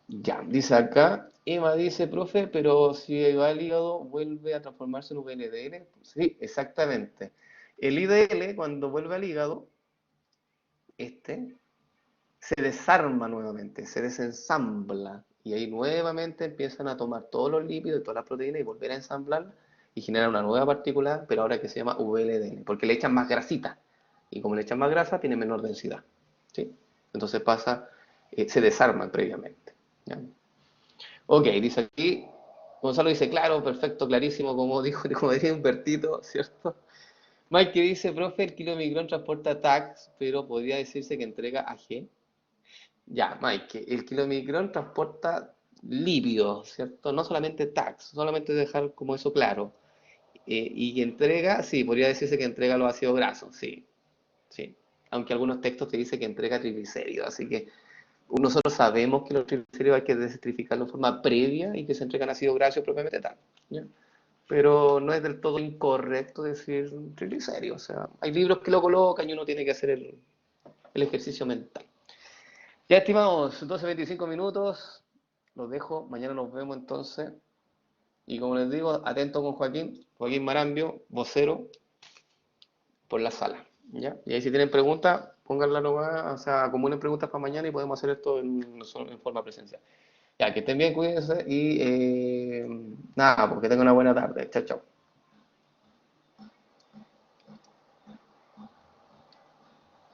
Ya, dice acá, Emma dice, profe, pero si va al hígado, vuelve a transformarse en VLDL. Sí, exactamente. El IDL, cuando vuelve al hígado, este se desarma nuevamente, se desensambla. Y ahí nuevamente empiezan a tomar todos los lípidos y todas las proteínas y volver a ensamblarla y generar una nueva partícula, pero ahora que se llama VLDL, porque le echan más grasita. Y como le echan más grasa, tiene menor densidad. ¿Sí? Entonces pasa, se desarman previamente. ¿Ya? Ok, dice aquí, Gonzalo dice, claro, perfecto, clarísimo, como dijo, como diría Humbertito, ¿cierto? Mike dice, profe, el kilomicrón transporta tags, pero podría decirse que entrega AG. Ya, Mike, el kilomicrón transporta lípidos, ¿cierto? No solamente tags, solamente dejar como eso claro. Y entrega, sí, podría decirse que entrega los ácidos grasos, sí, sí. Aunque algunos textos te dicen que entrega triglicéridos, así que nosotros sabemos que los triglicéridos hay que desestrificarlos de forma previa y que se entregan ácido graso propiamente tal. ¿Ya? Pero no es del todo incorrecto decir triglicéridos. O sea, hay libros que lo colocan y uno tiene que hacer el ejercicio mental. Ya, estimados, 12:25 minutos. Los dejo. Mañana nos vemos entonces. Y como les digo, atento con Joaquín. Joaquín Marambio, vocero, por la sala. ¿Ya? Y ahí si tienen preguntas, pónganla nomás, o sea, acumulen preguntas para mañana y podemos hacer esto en forma presencial. Ya, que estén bien, cuídense y nada, porque tengan una buena tarde. Chao, chao.